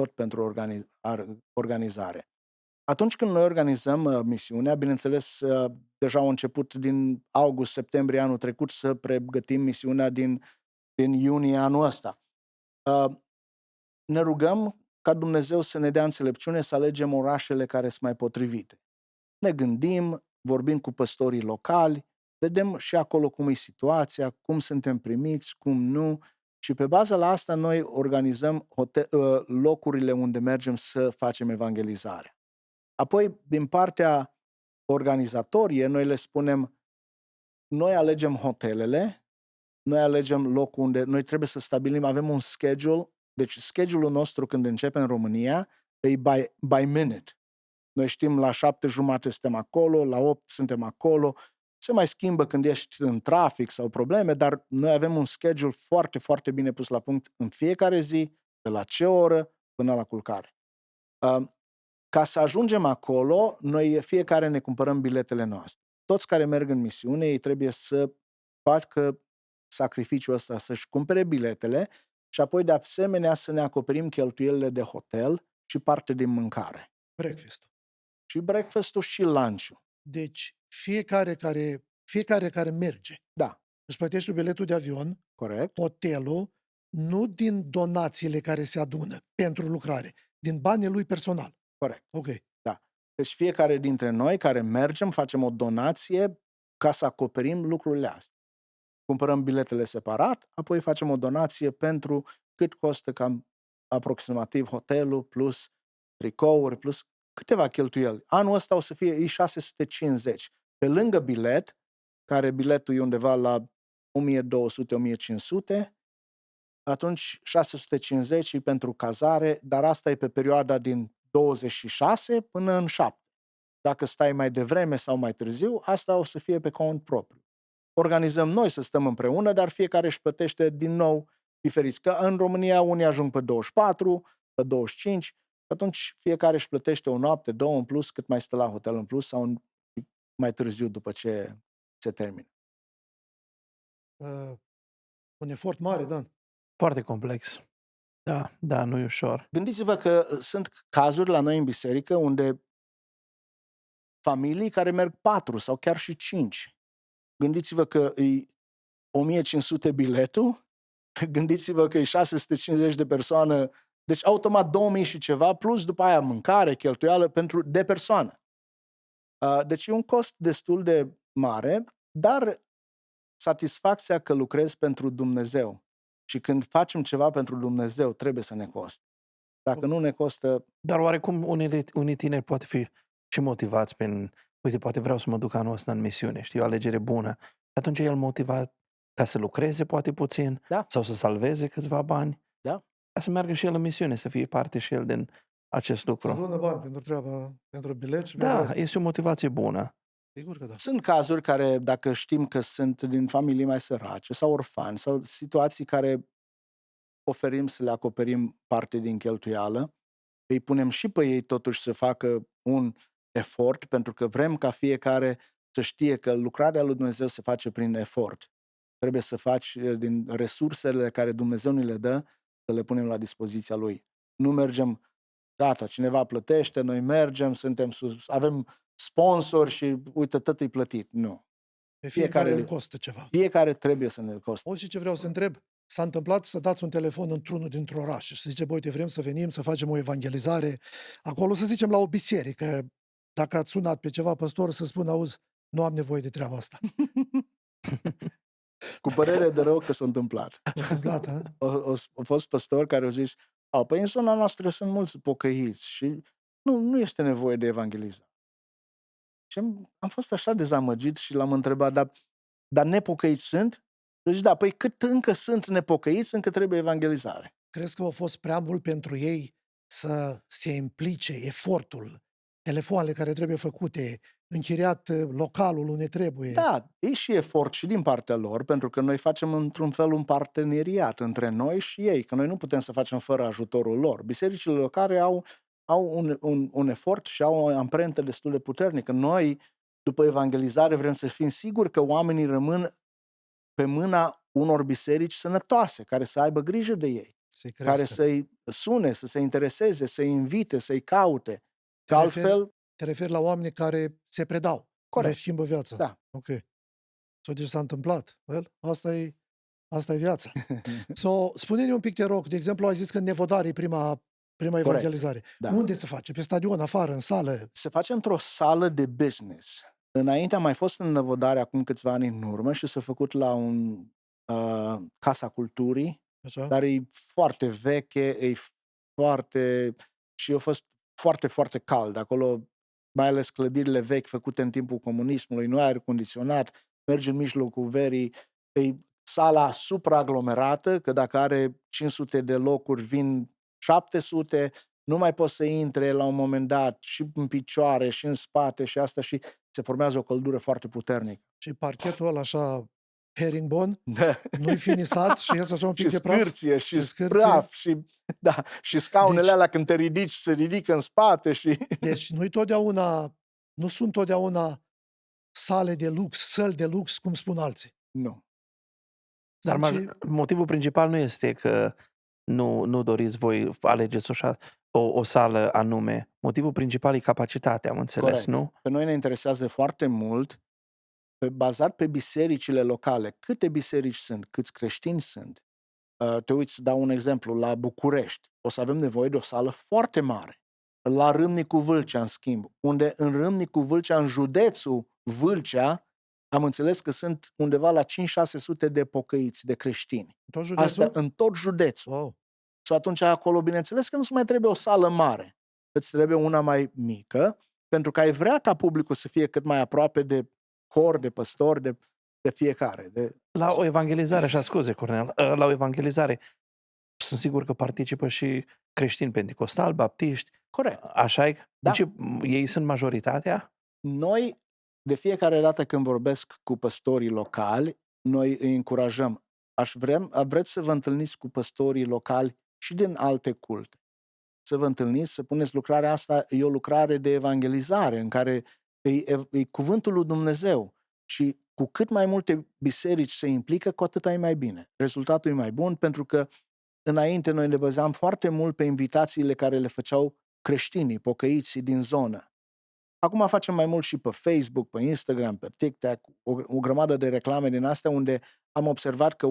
organizare. Atunci când noi organizăm misiunea, bineînțeles, deja au început din august-septembrie anul trecut să pregătim misiunea din iunie anul ăsta. Ne rugăm ca Dumnezeu să ne dea înțelepciune să alegem orașele care sunt mai potrivite. Ne gândim, vorbim cu păstorii locali, vedem și acolo cum e situația, cum suntem primiți, cum nu, și pe baza la asta noi organizăm locurile unde mergem să facem evangelizare. Apoi, din partea organizatorie, noi le spunem, noi alegem hotelele, noi alegem locul unde noi trebuie să stabilim, avem un schedule, deci schedule-ul nostru când începe în România e by minute. Noi știm la 7:30 suntem acolo, la 8 suntem acolo, se mai schimbă când ești în trafic sau probleme, dar noi avem un schedule foarte, foarte bine pus la punct în fiecare zi, de la ce oră până la culcare. Ca să ajungem acolo, noi fiecare ne cumpărăm biletele noastre. Toți care merg în misiune, ei trebuie să facă sacrificiul ăsta, să-și cumpere biletele și apoi de asemenea să ne acoperim cheltuielile de hotel și parte din mâncare. Breakfast-ul. Și breakfast-ul și lunch-ul. Deci fiecare care merge Da, își plătește biletul de avion, corect. hotelul, nu din donațiile care se adună pentru lucrare, din banii lui personal. Corect. Ok. Deci fiecare dintre noi care mergem facem o donație ca să acoperim lucrurile astea. Cumpărăm biletele separat, apoi facem o donație pentru cât costă cam aproximativ hotelul, plus tricouri, plus câteva cheltuieli. Anul ăsta o să fie 650. Pe lângă bilet, care biletul e undeva la 1200-1500, atunci 650 e pentru cazare, dar asta e pe perioada din 26 până în 7. Dacă stai mai devreme sau mai târziu, asta o să fie pe cont propriu. Organizăm noi să stăm împreună, dar fiecare își plătește din nou diferiți. Că în România unii ajung pe 24, pe 25, atunci fiecare își plătește o noapte, două în plus, cât mai stă la hotel în plus sau mai târziu după ce se termină. Un efort mare, Dan. Foarte complex. Da, nu e ușor. Gândiți-vă că sunt cazuri la noi în biserică unde familii care merg 4 sau chiar și 5. Gândiți-vă că e 1500 biletul, gândiți-vă că e 650 de persoane, deci automat 2000 și ceva, plus după aia mâncare, cheltuială de persoană. Deci e un cost destul de mare, dar satisfacția că lucrezi pentru Dumnezeu și când facem ceva pentru Dumnezeu trebuie să ne coste. Dacă nu ne costă... Dar oarecum unii tineri poate fi și motivați prin, uite, poate vreau să mă duc anul ăsta în misiune, știi, o alegere bună. Atunci el motivat ca să lucreze poate puțin, Da. sau să salveze câțiva bani, Da. ca să meargă și el în misiune, să fie parte și el din acest Să lucru. adună bani pentru treaba, pentru bilet și pentru Da, asta. este o motivație bună. Sigur că da. Sunt cazuri care, dacă știm că sunt din familii mai sărace sau orfani sau situații care oferim să le acoperim parte din cheltuială, îi punem și pe ei totuși să facă un efort, pentru că vrem ca fiecare să știe că lucrarea lui Dumnezeu se face prin efort. Trebuie să faci din resursele care Dumnezeu ni le dă, să le punem la dispoziția Lui. Nu mergem, gata, cineva plătește, noi mergem, avem sponsori și uite, tot e plătit. Nu. Pe fiecare îmi costă ceva. Fiecare trebuie să ne coste. O, și ce vreau să întreb? S-a întâmplat să dați un telefon într-unul dintr-un oraș și să zice, băi, uite, vrem să venim, să facem o evangelizare acolo, să zicem, la o biserică. Dacă ați sunat pe ceva păstor, să spună, auzi, nu am nevoie de treaba asta. Cu părere de rău că s-a întâmplat. S-a întâmplat, ha? Au fost păstori care au zis, păi în zona noastră sunt mulți pocăiți și nu este nevoie de evangelizare. Și am fost așa dezamăgit și l-am întrebat, dar nepocăiți sunt? Și zic, da, păi cât încă sunt nepocăiți, încă trebuie evangelizare. Crezi că a fost prea mult pentru ei să se implice efortul, telefoanele care trebuie făcute, închiriat localul unde trebuie? Da, e și efort și din partea lor, pentru că noi facem într-un fel un parteneriat între noi și ei, că noi nu putem să facem fără ajutorul lor. Bisericile locale au un efort și au o amprentă destul de puternică. Noi, după evangelizare, vrem să fim siguri că oamenii rămân pe mâna unor biserici sănătoase, care să aibă grijă de ei, care să-i sune, să se intereseze, să-i invite, să-i caute. Că altfel Te referi la oameni care se predau, care Corect. schimbă viața. Da. Ok. Deci s-a întâmplat. Well, asta e viața. Spune-ne un pic, te rog, de exemplu, ai zis că în Nevodari e prima evangelizare. Da. Unde se face? Pe stadion, afară, în sală? Se face într-o sală de business. Înainte am mai fost în Năvodare acum câțiva ani în urmă și s-a făcut la un Casa Culturii, Așa? dar e foarte veche, și a fost foarte, foarte cald. Acolo, mai ales clădirile vechi făcute în timpul comunismului, nu aer condiționat, mergi în mijlocul verii, e sala supraaglomerată, că dacă are 500 de locuri, vin 700, nu mai poți să intre la un moment dat și în picioare și în spate și asta și se formează o căldură foarte puternică. Și parchetul ăla așa herringbone, nu-i finisat și iese așa un pic Și de praf? scârție, și scârție. praf, și scaunele Deci- alea când te ridici, se ridică în spate și... Deci nu sunt totdeauna sale de lux, săli de lux, cum spun alții. Nu. Dar Sunt și- motivul principal nu este că nu doriți voi, alegeți o sală anume. Motivul principal e capacitatea, am înțeles, Corect. nu? Pe noi ne interesează foarte mult, bazat pe bisericile locale. Câte biserici sunt? Câți creștini sunt? Te uiți să dau un exemplu. La București o să avem nevoie de o sală foarte mare. La Râmnicu Vâlcea, în schimb, unde în Râmnicu Vâlcea, în județul Vâlcea, am înțeles că sunt undeva la 5-600 de pocăiți, de creștini. Tot județul? Asta în tot județul. Wow. Și atunci acolo, bineînțeles că nu-ți mai trebuie o sală mare. Îți trebuie una mai mică, pentru că ai vrea ca publicul să fie cât mai aproape de cor, de păstori, de fiecare. La o evangelizare, așa, scuze, Cornel, la o evangelizare sunt sigur că participă și creștini pentecostali, baptiști, Corect. așa e? Da. Ei sunt majoritatea? Noi, de fiecare dată când vorbesc cu păstorii locali, noi îi încurajăm. Vreți să vă întâlniți cu păstorii locali și din alte culte. Să vă întâlniți, să puneți lucrarea asta, e o lucrare de evangelizare în care e cuvântul lui Dumnezeu și cu cât mai multe biserici se implică, cu atât e mai bine. Rezultatul e mai bun pentru că înainte noi ne bazam foarte mult pe invitațiile care le făceau creștinii, pocăiții din zonă. Acum facem mai mult și pe Facebook, pe Instagram, pe TikTok, o grămadă de reclame din astea unde am observat că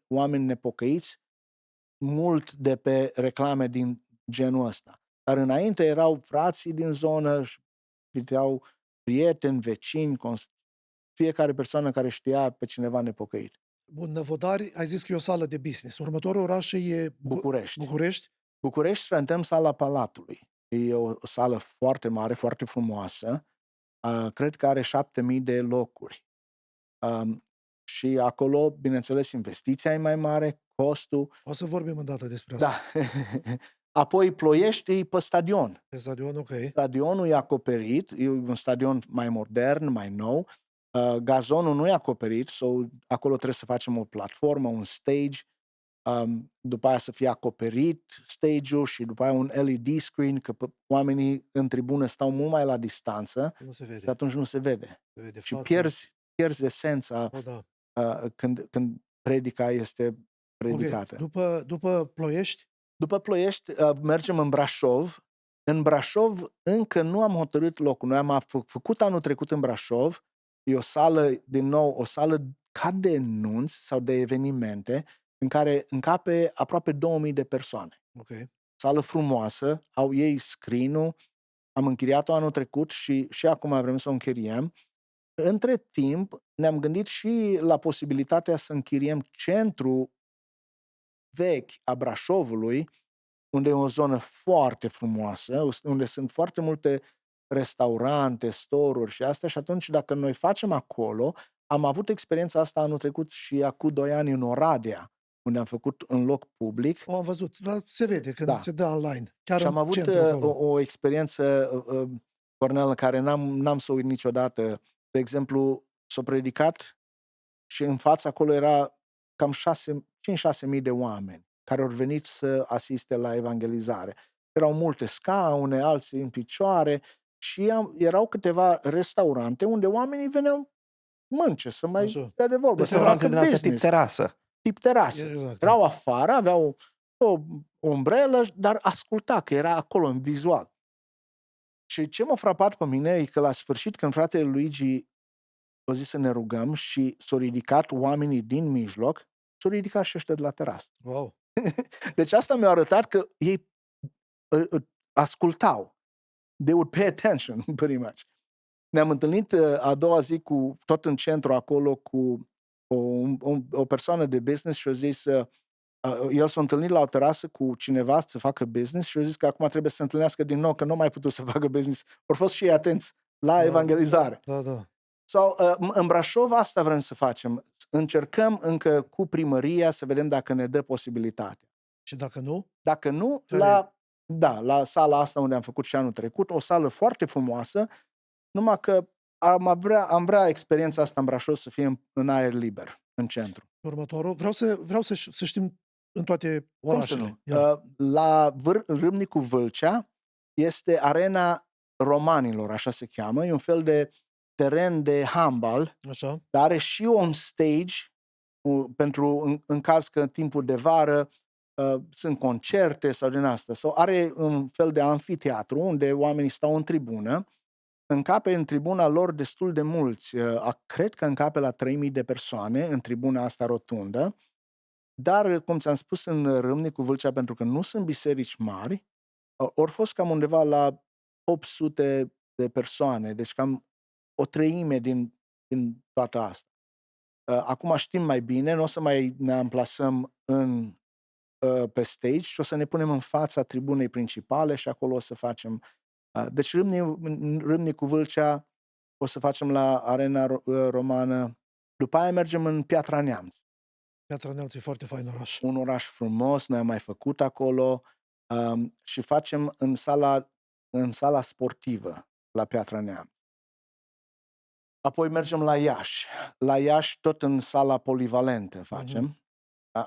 oameni nepocăiți, mult de pe reclame din genul ăsta. Dar înainte erau frații din zonă, erau prieteni, vecini, fiecare persoană care știa pe cineva nepocăit. Bun, Năvodari, ai zis că e o sală de business. Următorul oraș e București. București? Frecventăm Sala Palatului. E o sală foarte mare, foarte frumoasă. Cred că are 7.000 de locuri. Și acolo, bineînțeles, investiția e mai mare, costul. O să vorbim îndată despre asta. Da. Apoi Ploiești e pe stadion. Pe stadion, ok. Stadionul e acoperit, e un stadion mai modern, mai nou. Gazonul nu e acoperit, acolo trebuie să facem o platformă, un stage, după aia să fie acoperit stage-ul și după aia un LED screen, că oamenii în tribună stau mult mai la distanță Nu se vede. și atunci nu se vede. Se vede Și fața. pierzi esența O, da. când predica este predicată. Okay. După Ploiești? După Ploiești mergem în Brașov. În Brașov încă nu am hotărât locul. Noi am făcut anul trecut în Brașov. E o sală, din nou, o sală ca de nunți sau de evenimente în care încape aproape 2000 de persoane. Ok. Sală frumoasă, au ei screen-ul, am închiriat-o anul trecut și acum vrem să o închiriem. Între timp ne-am gândit și la posibilitatea să închiriem centrul vechi a Brașovului, unde e o zonă foarte frumoasă, unde sunt foarte multe restaurante, store-uri și astea și atunci dacă noi facem acolo, am avut experiența asta anul trecut și acum 2 ani în Oradea, unde am făcut în loc public. O am văzut, dar se vede când Da. se dă online. Chiar Și am în avut centru acolo. o experiență, Cornel, care n-am să uit niciodată. De exemplu, s-a predicat și în fața acolo era cam 5-6 mii de oameni care au venit să asiste la evangelizare. Erau multe scaune, alții în picioare și erau câteva restaurante unde oamenii veneau mănânce, să mai Așa. stea de vorbă. Să Restaurante facă din astea tip business. terasă. Tip terasă. Exact. Erau afară, aveau o umbrelă, dar asculta că era acolo în vizual. Și ce m-a frapat pe mine e că la sfârșit, când fratele Luigi a zis să ne rugăm și s-au ridicat oamenii din mijloc, s-au ridicat și ăștia de la terasă. Wow! Deci asta mi-a arătat că ei ascultau. They would pay attention, pretty much. Ne-am întâlnit a doua zi tot în centru acolo cu o persoană de business și a zis, el s-a întâlnit la o terasă cu cineva să facă business și a zis că acum trebuie să se întâlnească din nou, că nu mai putut să facă business. Au fost și ei atenți la evangelizare. Da. Sau în Brașov asta vrem să facem. Încercăm încă cu primăria să vedem dacă ne dă posibilitatea. Și dacă nu? Dacă nu, Care la sala asta unde am făcut și anul trecut, o sală foarte frumoasă, numai că am vrea experiența asta în Brașov să fie în aer liber, în centru. Următorul. Vreau să știm în toate orașele. La Râmnicu Vâlcea este Arena Romanilor, așa se cheamă. E un fel de teren de handbal, Așa. dar are și un stage pentru în caz că în timpul de vară sunt concerte sau din asta. Sau are un fel de anfiteatru unde oamenii stau în tribună. Încape în tribuna lor destul de mulți. Cred că încape la 3000 de persoane în tribuna asta rotundă. Dar, cum ți-am spus, în Râmnicu Vâlcea, pentru că nu sunt biserici mari, ori fost cam undeva la 800 de persoane. Deci cam o treime din toată asta. Acum știm mai bine, nu o să mai ne amplasăm pe stage și o să ne punem în fața tribunei principale și acolo o să facem. Deci Râmnicu Vâlcea o să facem la Arena Romană. După aia mergem în Piatra Neamț. Piatra Neamț e foarte fain oraș. Un oraș frumos, noi am mai făcut acolo și facem în sala sportivă la Piatra Neamț. Apoi mergem la Iași. La Iași tot în sala polivalentă facem.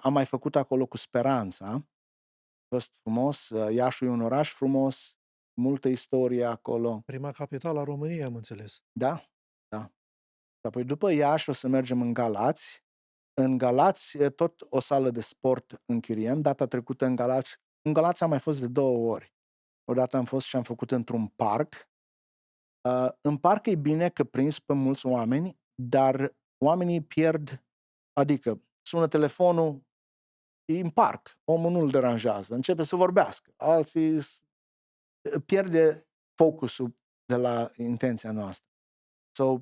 Am mai făcut acolo cu Speranța. A fost frumos. Iașul e un oraș frumos, multă istorie acolo. Prima capitală a României, am înțeles. Da. Apoi după Iași o să mergem în Galați. În Galați tot o sală de sport închiriem. Data trecută în Galați. În Galați am mai fost de 2 ori. Odată am fost și am făcut într-un parc. În parc e bine că prins pe mulți oameni, dar oamenii pierd, adică sună telefonul, e în parc, omul nu-l deranjează, începe să vorbească, alții pierde focusul de la intenția noastră.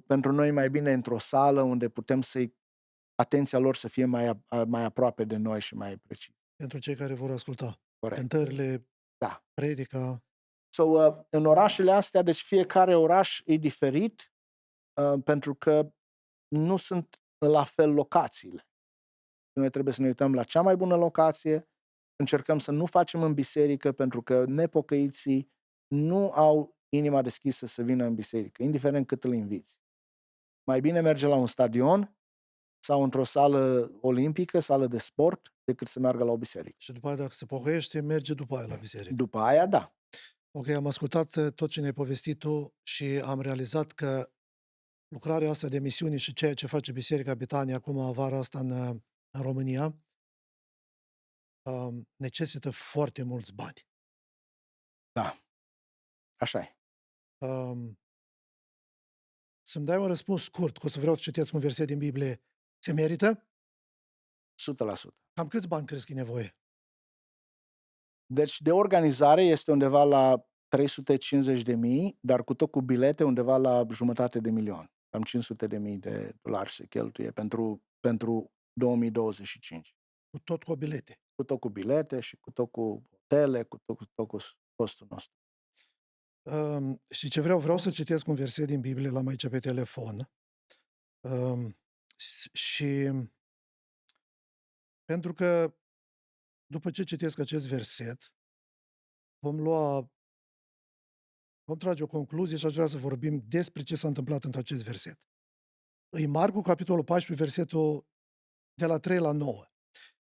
Pentru noi mai bine într-o sală unde putem atenția lor să fie mai aproape de noi și mai precis. Pentru cei care vor asculta. Corect. Cântările, Da. predica. În orașele astea, deci fiecare oraș e diferit pentru că nu sunt la fel locațiile. Noi trebuie să ne uităm la cea mai bună locație, încercăm să nu facem în biserică pentru că nepocăiții nu au inima deschisă să vină în biserică, indiferent cât îl inviți. Mai bine merge la un stadion sau într-o sală olimpică, sală de sport, decât să meargă la o biserică. Și după aia, dacă se pocăiește, merge după aia la biserică. După aia, da. Ok, am ascultat tot ce ne-ai povestit tu și am realizat că lucrarea asta de misiune și ceea ce face Biserica Betania acum vara asta în România necesită foarte mulți bani. Da. Așa e. Să-mi dai un răspuns scurt, că o să vreau să citesc un verset din Biblie. Se merită? 100%. Cam câți bani crezi că e nevoie? Deci de organizare este undeva la 350.000, dar cu bilete undeva la $500.000. Cam $500.000 se cheltuie pentru 2025. Cu tot cu bilete. Cu tot cu bilete și cu tot cu hotele, cu tot cu costul nostru. Și ce vreau să citesc un verset din Biblie, l-am aici pe telefon. Și pentru că după ce citesc acest verset, vom trage o concluzie și aș vrea să vorbim despre ce s-a întâmplat într acest verset. Îi Marcu, capitolul 14, versetul de la 3 la 9.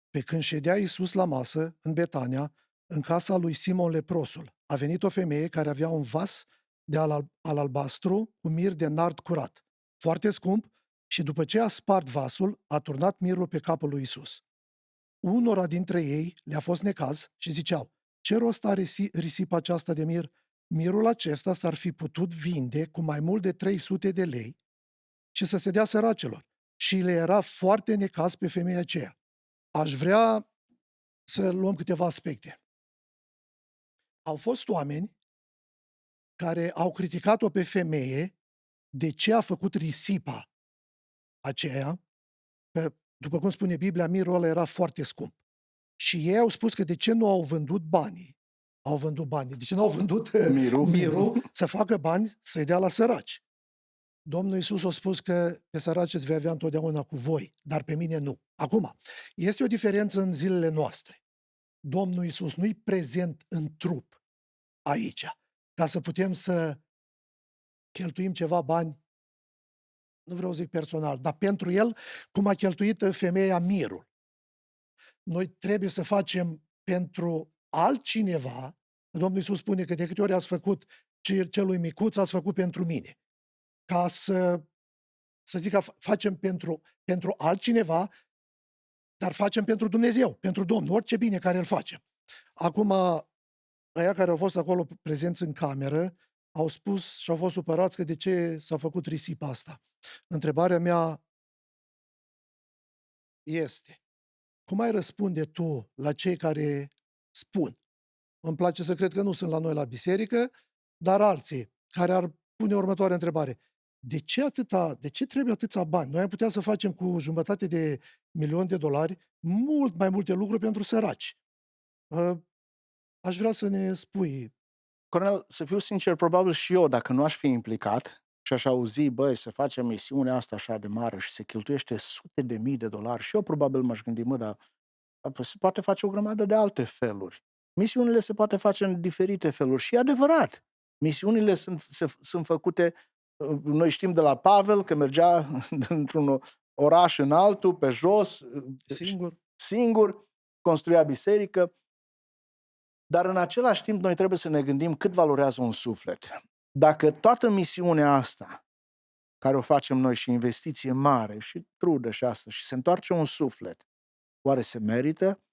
Pe când ședea Iisus la masă, în Betania, în casa lui Simon leprosul, a venit o femeie care avea un vas de al albastru cu mir de nard curat, foarte scump, și după ce a spart vasul, a turnat mirul pe capul lui Iisus. Unora dintre ei le-a fost necaz și ziceau: ce rost are risipa aceasta de mir? mirul acesta s-ar fi putut vinde cu mai mult de 300 de lei și să se dea săracilor. Și le era foarte necaz pe femeia aceea. Aș vrea să luăm câteva aspecte. Au fost oameni care au criticat-o pe femeie de ce a făcut risipa aceea, că, după cum spune Biblia, mirul ăla era foarte scump. Și ei au spus că de ce nu au vândut banii? Au vândut banii. De ce nu au vândut mirul să facă bani să-i dea la săraci? Domnul Iisus a spus că pe săraci îți vei avea întotdeauna cu voi, dar pe mine nu. Acum, este o diferență în zilele noastre. Domnul Iisus nu-i prezent în trup aici, ca să putem să cheltuim ceva bani, nu vreau să zic personal, dar pentru el, cum a cheltuit femeia mirul. Noi trebuie să facem pentru altcineva, Domnul Iisus spune că de câte ori ați făcut celui micuț, ați făcut pentru mine. Ca să zic că facem pentru altcineva, dar facem pentru Dumnezeu, pentru Domnul, orice bine care îl facem. Acum, ăia care au fost acolo prezenți în cameră, au spus și au fost supărați că de ce s-a făcut risipa asta. Întrebarea mea este, cum ai răspunde tu la cei care spun? Îmi place să cred că nu sunt la noi la biserică, dar alții care ar pune următoarea întrebare. De ce trebuie atâția bani? Noi am putea să facem cu $500.000.000 mult mai multe lucruri pentru săraci. Aș vrea să ne spui. Cornel, să fiu sincer, probabil și eu, dacă nu aș fi implicat și aș auzi, băi, să facem misiunea asta așa de mare și se cheltuiește $100.000, și eu probabil m-aș gândi, dar se poate face o grămadă de alte feluri. Misiunile se poate face în diferite feluri și e adevărat. Misiunile sunt făcute, noi știm de la Pavel că mergea într-un oraș în altul, pe jos, singur, construia biserică, dar în același timp noi trebuie să ne gândim cât valorează un suflet. Dacă toată misiunea asta, care o facem noi și investiție mare și trudă și asta, și se întoarce un suflet, oare se merită?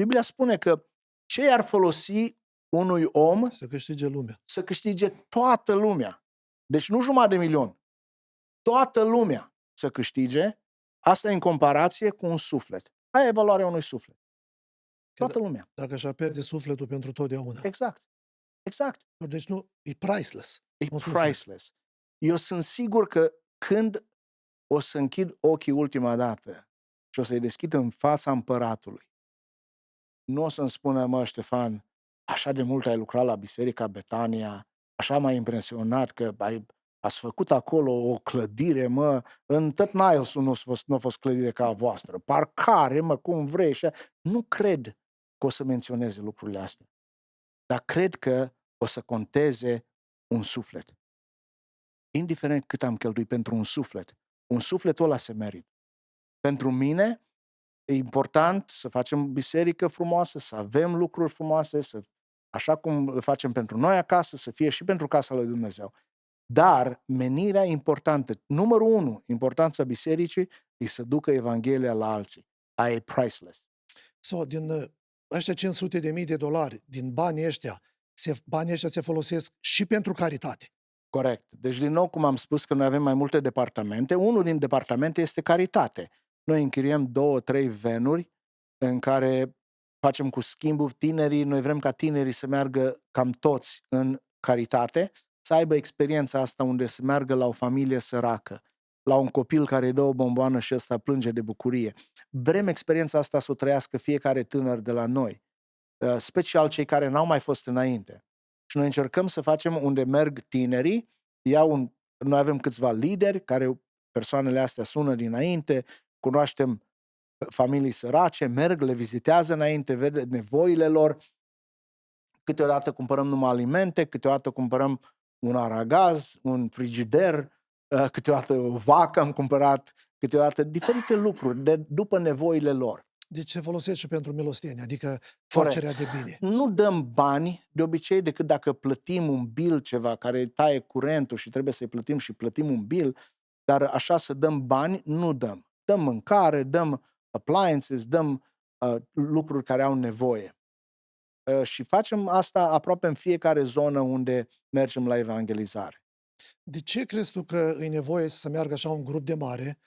Biblia spune că ce ar folosi unui om să câștige lumea? Să câștige toată lumea. Deci nu $500.000. Toată lumea să câștige. Asta e în comparație cu un suflet. Aia e valoarea unui suflet. Toată lumea. Dacă și-ar pierde sufletul pentru totdeauna. Exact. Deci nu, e priceless. E priceless. Eu sunt sigur că când o să închid ochii ultima dată și o să-i deschid în fața împăratului, nu o să-mi spună, Ștefan, așa de mult ai lucrat la Biserica Betania, așa m-ai impresionat că ați făcut acolo o clădire, în tot Niles-ul nu a fost clădire ca a voastră, parcare, cum vrei. Nu cred că o să menționeze lucrurile astea, dar cred că o să conteze un suflet. Indiferent cât am cheltuit pentru un sufletul ăla se merită. Pentru mine e important să facem biserică frumoasă, să avem lucruri frumoase, așa cum le facem pentru noi acasă, să fie și pentru casa lui Dumnezeu. Dar menirea importantă, numărul 1, importanța bisericii, e să ducă Evanghelia la alții. Aia e priceless. Din ăștia $500.000, din banii ăștia se folosesc și pentru caritate. Corect. Deci, din nou, cum am spus că noi avem mai multe departamente, unul din departamente este caritate. Noi închiriem 2-3 venuri în care facem cu schimbul tinerii, noi vrem ca tinerii să meargă cam toți în caritate, să aibă experiența asta unde să meargă la o familie săracă, la un copil care îi dă o bomboană și ăsta plânge de bucurie. Vrem experiența asta să o trăiască fiecare tânăr de la noi, special cei care n-au mai fost înainte. Și noi încercăm să facem unde merg tinerii, noi avem câțiva lideri care persoanele astea sună dinainte, cunoaștem familii sărace, merg, le vizitează înainte, vede nevoile lor, câteodată cumpărăm numai alimente, câteodată cumpărăm un aragaz, un frigider, câteodată o vacă am cumpărat, câteodată diferite lucruri după nevoile lor. Deci se folosește pentru milostenie, adică facerea de bine. Nu dăm bani de obicei decât dacă plătim un bill ceva care taie curentul și trebuie să-i plătim și plătim un bill, dar așa să dăm bani, nu dăm. Dăm mâncare, dăm appliances, dăm lucruri care au nevoie. și facem asta aproape în fiecare zonă unde mergem la evangelizare. De ce crezi tu că e nevoie să meargă așa un grup de mare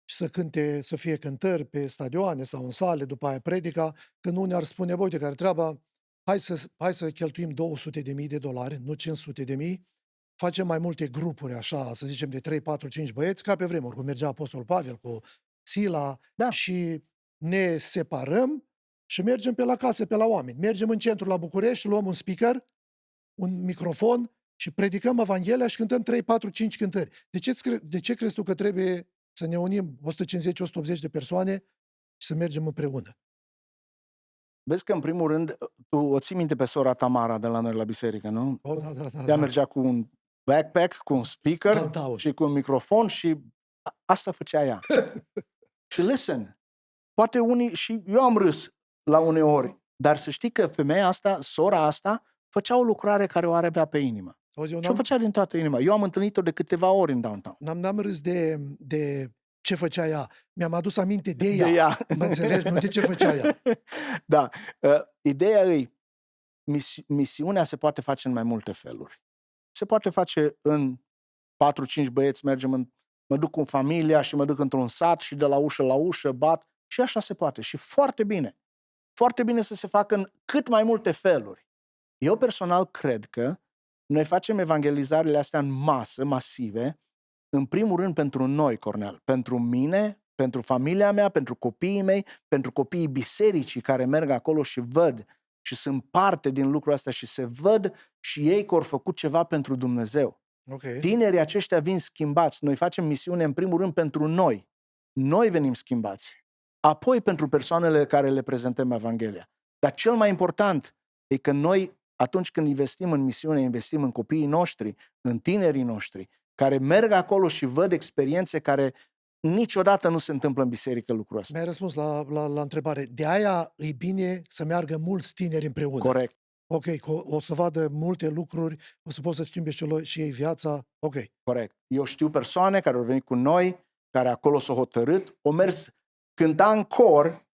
și să cânte, să fie cântări pe stadioane sau în sale, după aia predica, când unii ar spune, bă, uite, care treaba, hai să cheltuim $200.000, nu 500.000, facem mai multe grupuri, așa, să zicem, de 3, 4, 5 băieți, ca pe vremuri, cum mergea Apostol Pavel cu Sila, Da. și ne separăm și mergem pe la case, pe la oameni. Mergem în centru la București, luăm un speaker, un microfon și predicăm Evanghelia și cântăm 3, 4, 5 cântări. De ce crezi tu că trebuie să ne unim 150-180 de persoane și să mergem împreună? Vezi că, în primul rând, tu o ții minte pe sora Tamara de la noi la biserică, nu? Oh, da. Ea mergea cu un backpack, cu un speaker și cu un microfon și asta făcea ea. Și listen, poate unii, și eu am râs la uneori, dar să știi că femeia asta, sora asta, făcea o lucrare care o are pe inimă. Și o făcea din toată inima. Eu am întâlnit-o de câteva ori în downtown. N-am râs de ce făcea ea. Mi-am adus aminte de ea. Mă înțelegi? Nu de ce făcea ea. Da. Ideea e, misiunea se poate face în mai multe feluri. Se poate face în 4-5 băieți, mă duc cu familia și mă duc într-un sat și de la ușă la ușă bat și așa se poate. Și foarte bine. Foarte bine să se facă în cât mai multe feluri. Eu personal cred că noi facem evangelizările astea în masă, masive, în primul rând pentru noi, Cornel, pentru mine, pentru familia mea, pentru copiii mei, pentru copiii bisericii care merg acolo și văd și sunt parte din lucrul ăsta și se văd și ei că au făcut ceva pentru Dumnezeu. Okay. Tinerii aceștia vin schimbați. Noi facem misiune în primul rând pentru noi. Noi venim schimbați. Apoi pentru persoanele care le prezentăm Evanghelia. Dar cel mai important e că noi, atunci când investim în misiune, investim în copiii noștri, în tinerii noștri, care merg acolo și văd experiențe care niciodată nu se întâmplă în biserică lucrul ăsta. Mi-ai răspuns la întrebare. De aia e bine să meargă mulți tineri împreună. Corect. Ok, o să vadă multe lucruri, o să poată să schimbe și ei viața. Ok. Corect. Eu știu persoane care au venit cu noi, care acolo s-au hotărât, au mers, cânta în cor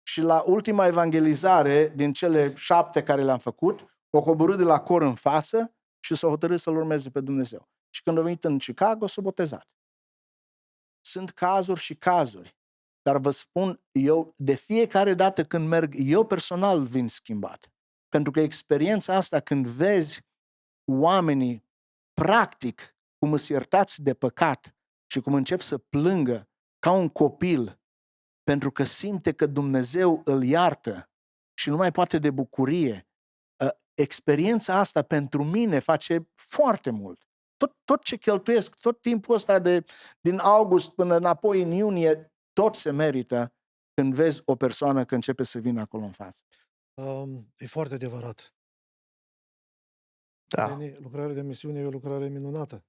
și la ultima evangelizare din cele 7 care le-am făcut, au coborât de la cor în față și s-au hotărât să-L urmeze pe Dumnezeu. Și când au venit în Chicago, s-au botezat. Sunt cazuri și cazuri. Dar vă spun, eu de fiecare dată când merg, eu personal vin schimbat. Pentru că experiența asta, când vezi oamenii practic cum îți iertați de păcat și cum încep să plângă ca un copil pentru că simte că Dumnezeu îl iartă și nu mai poate de bucurie, experiența asta pentru mine face foarte mult. Tot ce cheltuiesc, tot timpul ăsta din august până înapoi în iunie, tot se merită când vezi o persoană că începe să vină acolo în față. E foarte adevărat. Da. Lucrarea de misiune e o lucrare minunată.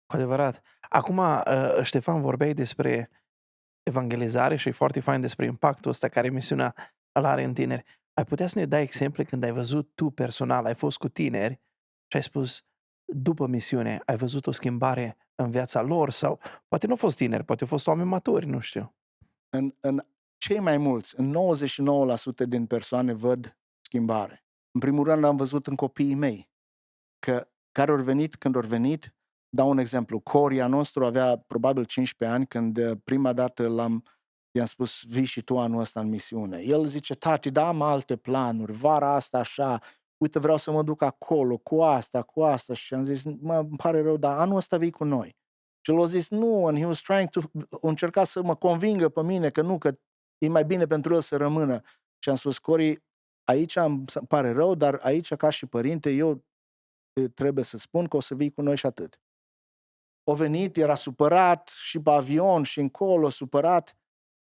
Cu adevărat. Acum, Ștefan, vorbeai despre evangelizare și e foarte fain despre impactul ăsta care misiunea îl are în tineri. Ai putea să ne dai exemple când ai văzut tu personal, ai fost cu tineri și ai spus, după misiune, ai văzut o schimbare în viața lor sau poate nu au fost tineri, poate au fost oameni maturi, nu știu. În cei mai mulți, în 99% din persoane văd schimbare. În primul rând am văzut în copiii mei, că care au venit, când au venit, dau un exemplu, Coria nostru avea probabil 15 ani când prima dată i-am spus, vii și tu anul ăsta în misiune. El zice, tati, da, am alte planuri, vara asta așa, uite, vreau să mă duc acolo, cu asta, și am zis, îmi pare rău, dar anul ăsta vii cu noi. Și el a zis, nu, and he was trying to, a încercat să mă convingă pe mine că nu, că e mai bine pentru el să rămână. Și am spus, Cori, aici îmi pare rău, dar aici, ca și părinte, eu trebuie să spun că o să vii cu noi și atât. O venit, era supărat și pe avion și încolo, supărat.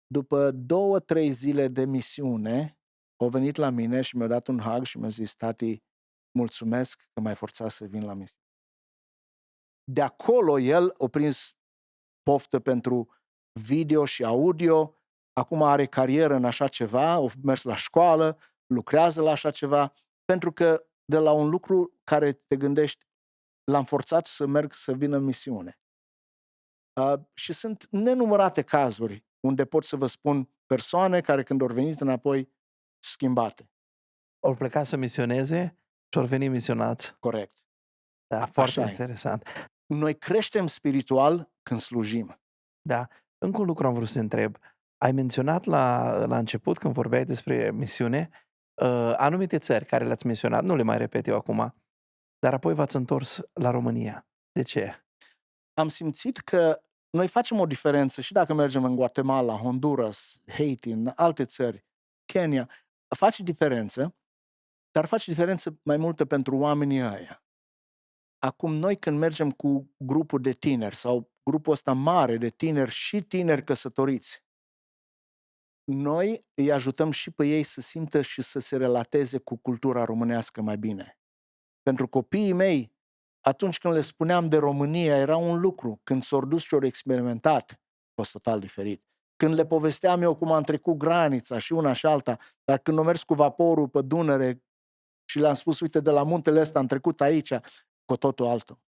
După 2-3 zile de misiune, a venit la mine și mi-a dat un hug și mi-a zis, tati, mulțumesc că m-ai forțat să vin la misiune. De acolo el a prins poftă pentru video și audio, acum are carieră în așa ceva, a mers la școală, lucrează la așa ceva, pentru că de la un lucru care te gândești, l-am forțat să merg să vină în misiune. Și sunt nenumărate cazuri unde pot să vă spun persoane care când au venit înapoi schimbate. Au plecat să misioneze și au venit misionați. Corect. Da, foarte Așa e. interesant. Noi creștem spiritual când slujim. Da. Încă un lucru am vrut să te întreb. Ai menționat la început, când vorbeai despre misiune, anumite țări care le-ați menționat, nu le mai repet eu acum, dar apoi v-ați întors la România. De ce? Am simțit că noi facem o diferență și dacă mergem în Guatemala, Honduras, Haiti, în alte țări, Kenya, face diferență, dar face diferență mai multă pentru oamenii ăia. Acum noi când mergem cu grupul de tineri sau grupul ăsta mare de tineri și tineri căsătoriți, noi îi ajutăm și pe ei să simtă și să se relateze cu cultura românească mai bine. Pentru copiii mei, atunci când le spuneam de România, era un lucru. Când s-au dus și au experimentat, a fost total diferit. Când le povesteam eu cum am trecut granița și una și alta, dar când am mers cu vaporul pe Dunăre și le-am spus, uite, de la muntele ăsta am trecut aici, cu totul altul.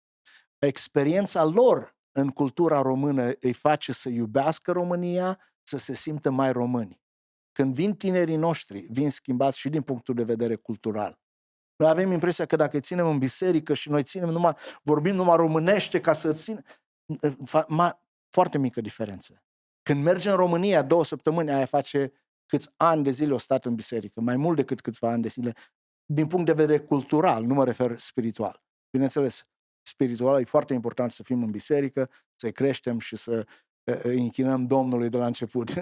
Experiența lor în cultura română îi face să iubească România, să se simtă mai români. Când vin tinerii noștri, vin schimbați și din punctul de vedere cultural. Noi avem impresia că dacă ținem în biserică și noi vorbim numai românește ca să ținem, foarte mică diferență. Când mergi în România 2 săptămâni, aia face câți ani de zile o stat în biserică, mai mult decât câțiva ani de zile, din punct de vedere cultural, nu mă refer spiritual. Bineînțeles, spiritual e foarte important să fim în biserică, să-i creștem și să îi închinăm Domnului de la început.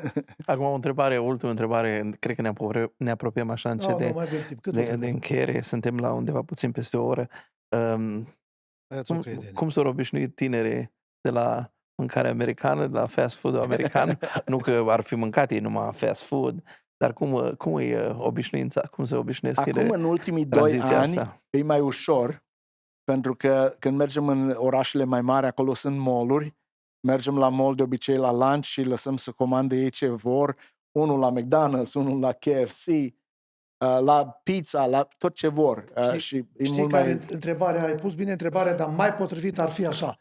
Acum o întrebare, ultimă întrebare, cred că ne apropiem așa încet Nu mai avem timp. de încheiere, suntem la undeva puțin peste o oră. Cum s-au obișnuit tinerii de la mâncare americană, de la fast food american? Nu că ar fi mâncat ei numai fast food, dar cum e obișnuința? Cum se obișnuiesc Acum, în ultimii 2 ani, asta? E mai ușor, pentru că când mergem în orașele mai mari, acolo sunt mall-uri, mergem la mall de obicei la lunch și lăsăm să comande ei ce vor, unul la McDonald's, unul la KFC, la pizza, la tot ce vor. Știi care întrebarea, ai pus bine întrebarea, dar mai potrivit ar fi așa.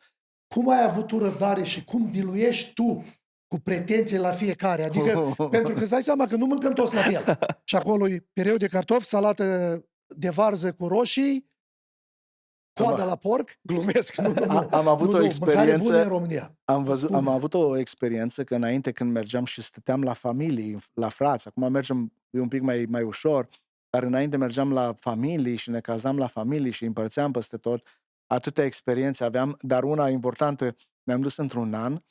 Cum ai avut tu răbdare și cum diluiești tu cu pretenție la fiecare? Adică, pentru că îți dai seama că nu mâncăm toți la fel. Și acolo e pireu de cartofi, salată de varză cu roșii, coadă la porc, glumesc. Am avut o experiență bună în România. Am avut o experiență că înainte când mergeam și stăteam la familii, la frați, acum mergem, e un pic mai ușor, dar înainte mergeam la familii și ne cazam la familii și împărțeam peste tot, atâtea experiențe aveam, dar una importantă, ne-am dus într-un an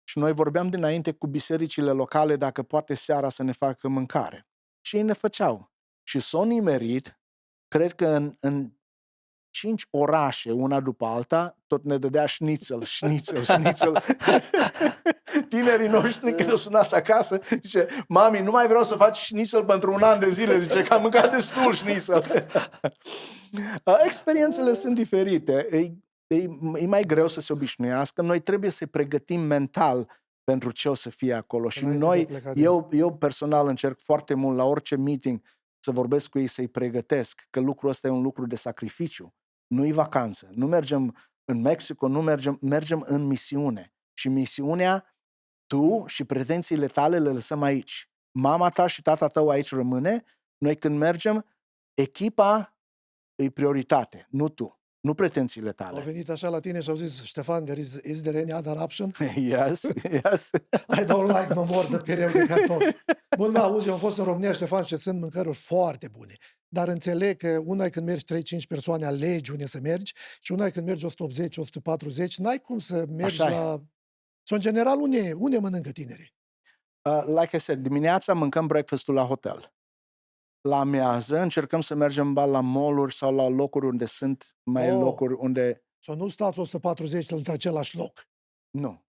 și noi vorbeam dinainte cu bisericile locale dacă poate seara să ne facă mâncare. Și ei ne făceau. Și s-au nimerit, cred că în 5 orașe, una după alta, tot ne dădea șnițel. Tinerii noștri când au sunat acasă, zice, mami, nu mai vreau să faci șnițel pentru un an de zile, zice că am mâncat destul șnițel. Experiențele sunt diferite, e mai greu să se obișnuiască, noi trebuie să pregătim mental pentru ce o să fie acolo. Și eu personal încerc foarte mult la orice meeting să vorbesc cu ei, să-i pregătesc, că lucrul ăsta e un lucru de sacrificiu. Nu-i vacanță. Nu mergem în Mexico, mergem în misiune. Și misiunea, tu și pretențiile tale le lăsăm aici. Mama ta și tata tău aici rămâne. Noi când mergem, echipa e prioritate, nu tu. Nu pretențiile tale. Au venit așa la tine și au zis, Ștefan, is there any other option? Yes. I don't like no more the pireu de cartofi. Bun, auzi, eu am fost în România, Ștefan, și sunt mâncăruri foarte bune. Dar înțeleg că una e când mergi 3-5 persoane, alegi unde să mergi, și una e când mergi 180-140, n-ai cum să mergi la... Sau în general, unde mănâncă tinerii? Like I said, dimineața mâncăm breakfast-ul la hotel. La amiază încercăm să mergem la mall-uri sau la locuri unde sunt locuri unde... Sau nu stați 140 într-același loc? Nu.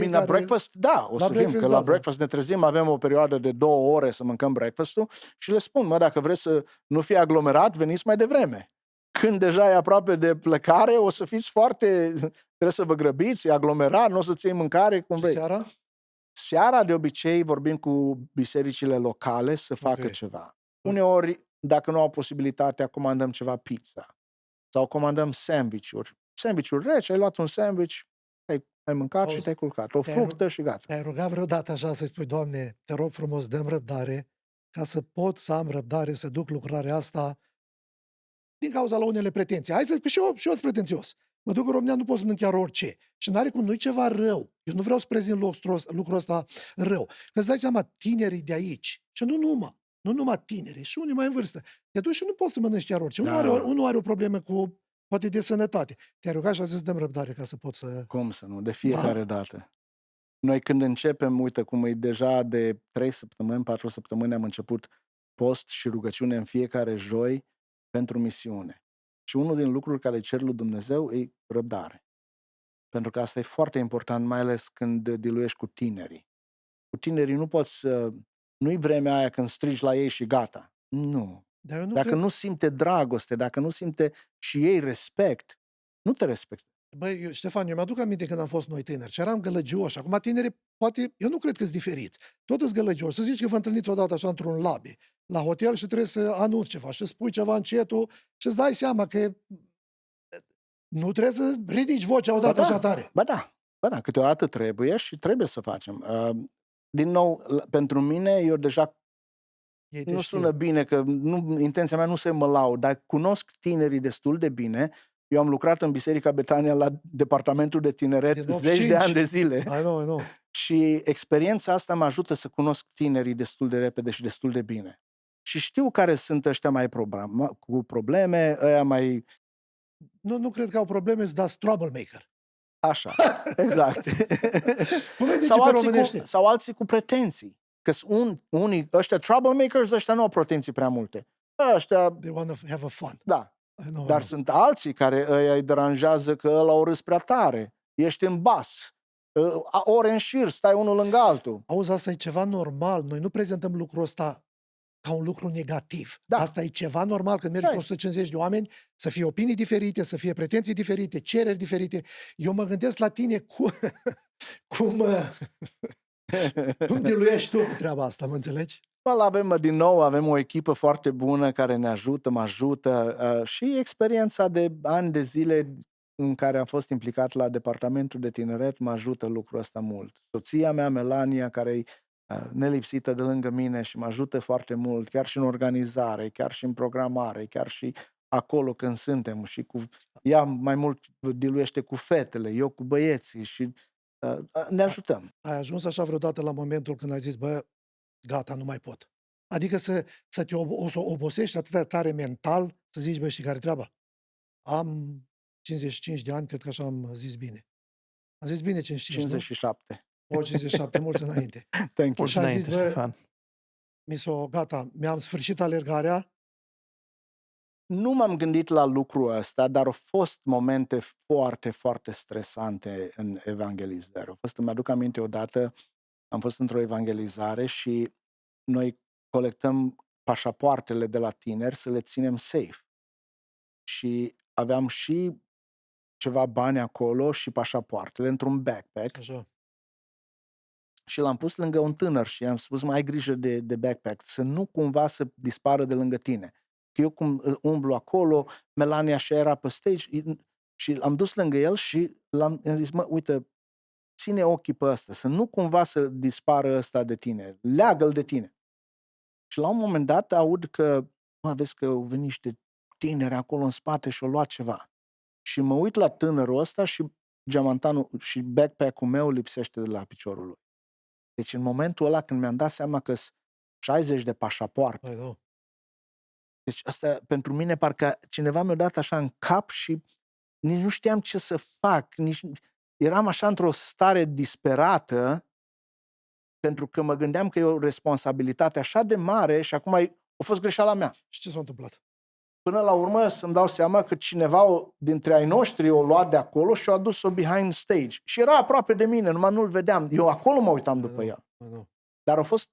La breakfast, da, să fim, că la breakfast ne trezim, avem o perioadă de 2 ore să mâncăm breakfast-ul și le spun, dacă vreți să nu fie aglomerat, veniți mai devreme. Când deja e aproape de plecare, o să fiți trebuie să vă grăbiți, e aglomerat, nu o să ții mâncare cum vrei. Seara? Seara, de obicei, vorbim cu bisericile locale să facă ceva. Uneori, dacă nu au posibilitatea, comandăm ceva pizza sau comandăm sandwich-uri. Sandwich-uri reci, ai luat un sandwich, ai mâncat și te-ai culcat. O fructă și gata. Te-ai rugat vreodată așa să-i spui, Doamne, te rog frumos, dă-mi răbdare, ca să pot să am răbdare să duc lucrarea asta din cauza la unele pretenții. Hai să și eu sunt pretențios. Mă duc în România, nu pot să mănânc chiar orice. Și n-are cum, nu-i ceva rău. Eu nu vreau să prezint lucrul ăsta rău. Că îți dai seama, tinerii de aici, și nu numai tinerii, și unii mai în vârstă, te duci și nu poți să mănânci chiar orice. Unul are o problemă cu, poate de sănătate. Te-ai rugat și a zis să dăm răbdare ca să pot să... Cum să nu? De fiecare dată. Noi când începem, uite cum e deja de 3 săptămâni, 4 săptămâni am început post și rugăciune în fiecare joi pentru misiune. Și unul din lucruri care cer lui Dumnezeu e răbdare. Pentru că asta e foarte important, mai ales când diluiești cu tinerii. Cu tinerii nu poți să... Nu-i vremea aia când strigi la ei și gata. Nu. Dar eu nu Dacă cred... nu simte dragoste, dacă nu simte și ei respect, nu te respectă. Băi, Ștefan, eu mi-aduc aminte când am fost noi tineri și eram gălăgioși. Acum tinerii, poate, eu nu cred că sunt diferiți. Tot îți gălăgioși. Să zici că vă întâlniți odată așa într-un lobby, la hotel și trebuie să anunți ceva și spui ceva încetul și îți dai seama că nu trebuie să ridici vocea odată așa tare. Ba da, câteodată trebuie și trebuie să facem. Din nou, pentru mine, eu deja nu sună bine, că intenția mea nu se mă laud, dar cunosc tinerii destul de bine. Eu am lucrat în Biserica Betania la departamentul de tineret zeci de ani de zile. I know. Și experiența asta mă ajută să cunosc tinerii destul de repede și destul de bine. Și știu care sunt ăștia mai cu probleme, ăia mai... Nu cred că au probleme, îți dați troublemaker. Așa, exact. Cum zice pe românește? Sau alții cu pretenții. Că sunt unii, ăștia troublemakers, ăștia nu au pretenții prea multe. Ăștia... They want to have a fun. Da. Dar sunt alții care îi deranjează că ăla o râs prea tare. Ești în bas. Ore în șir, stai unul lângă altul. Auzi, asta e ceva normal. Noi nu prezentăm lucrul ăsta ca un lucru negativ. Da. Asta e ceva normal când mergi cu 150 de oameni, să fie opinii diferite, să fie pretenții diferite, cereri diferite. Eu mă gândesc la tine cum diluiești tu cu treaba asta, mă înțelegi? Avem o echipă foarte bună care ne ajută, mă ajută și experiența de ani de zile în care am fost implicat la departamentul de tineret mă ajută lucrul ăsta mult. Soția mea, Melania, care e nelipsită de lângă mine și mă ajută foarte mult, chiar și în organizare, chiar și în programare, chiar și acolo când suntem și ea mai mult diluiește cu fetele, eu cu băieții și ne ajutăm. Ai ajuns așa vreodată la momentul când ai zis, bă, gata, nu mai pot. Adică să te obosești atât de tare mental, să zici, bă, știi care treaba? Am 55 de ani, cred că așa am zis bine. Am zis bine 55, 57. Nu? 57, mulți înainte. Thank you. Și am zis, Ștefan. Gata, mi-am sfârșit alergarea. Nu m-am gândit la lucrul ăsta, dar au fost momente foarte, foarte stresante în evangelizare. Îmi aduc aminte odată, am fost într-o evangelizare și noi colectăm pașapoartele de la tineri să le ținem safe. Și aveam și ceva bani acolo și pașapoartele într-un backpack. Așa. Și l-am pus lângă un tânăr și i-am spus, mai ai grijă de backpack, să nu cumva să dispară de lângă tine. Că eu cum umblu acolo, Melania și era pe stage și l-am dus lângă el și i-am zis, uite, ține ochii pe ăsta, să nu cumva să dispară ăsta de tine, leagă-l de tine. Și la un moment dat aud că, vezi că au venit niște tineri acolo în spate și au luat ceva. Și mă uit la tânărul ăsta și geamantanul și backpack-ul meu lipsește de la piciorul lui. Deci în momentul ăla când mi-am dat seama că sunt 60 de pașapoarte. Deci asta pentru mine parcă cineva mi-a dat așa în cap și nici nu știam ce să fac. Eram așa într-o stare disperată pentru că mă gândeam că e o responsabilitate așa de mare și acum a fost greșeala mea. Și ce s-a întâmplat? Până la urmă să-mi dau seama că cineva dintre ai noștri o luat de acolo și o adus-o behind stage. Și era aproape de mine, numai nu-l vedeam. Eu acolo mă uitam după el. Dar au fost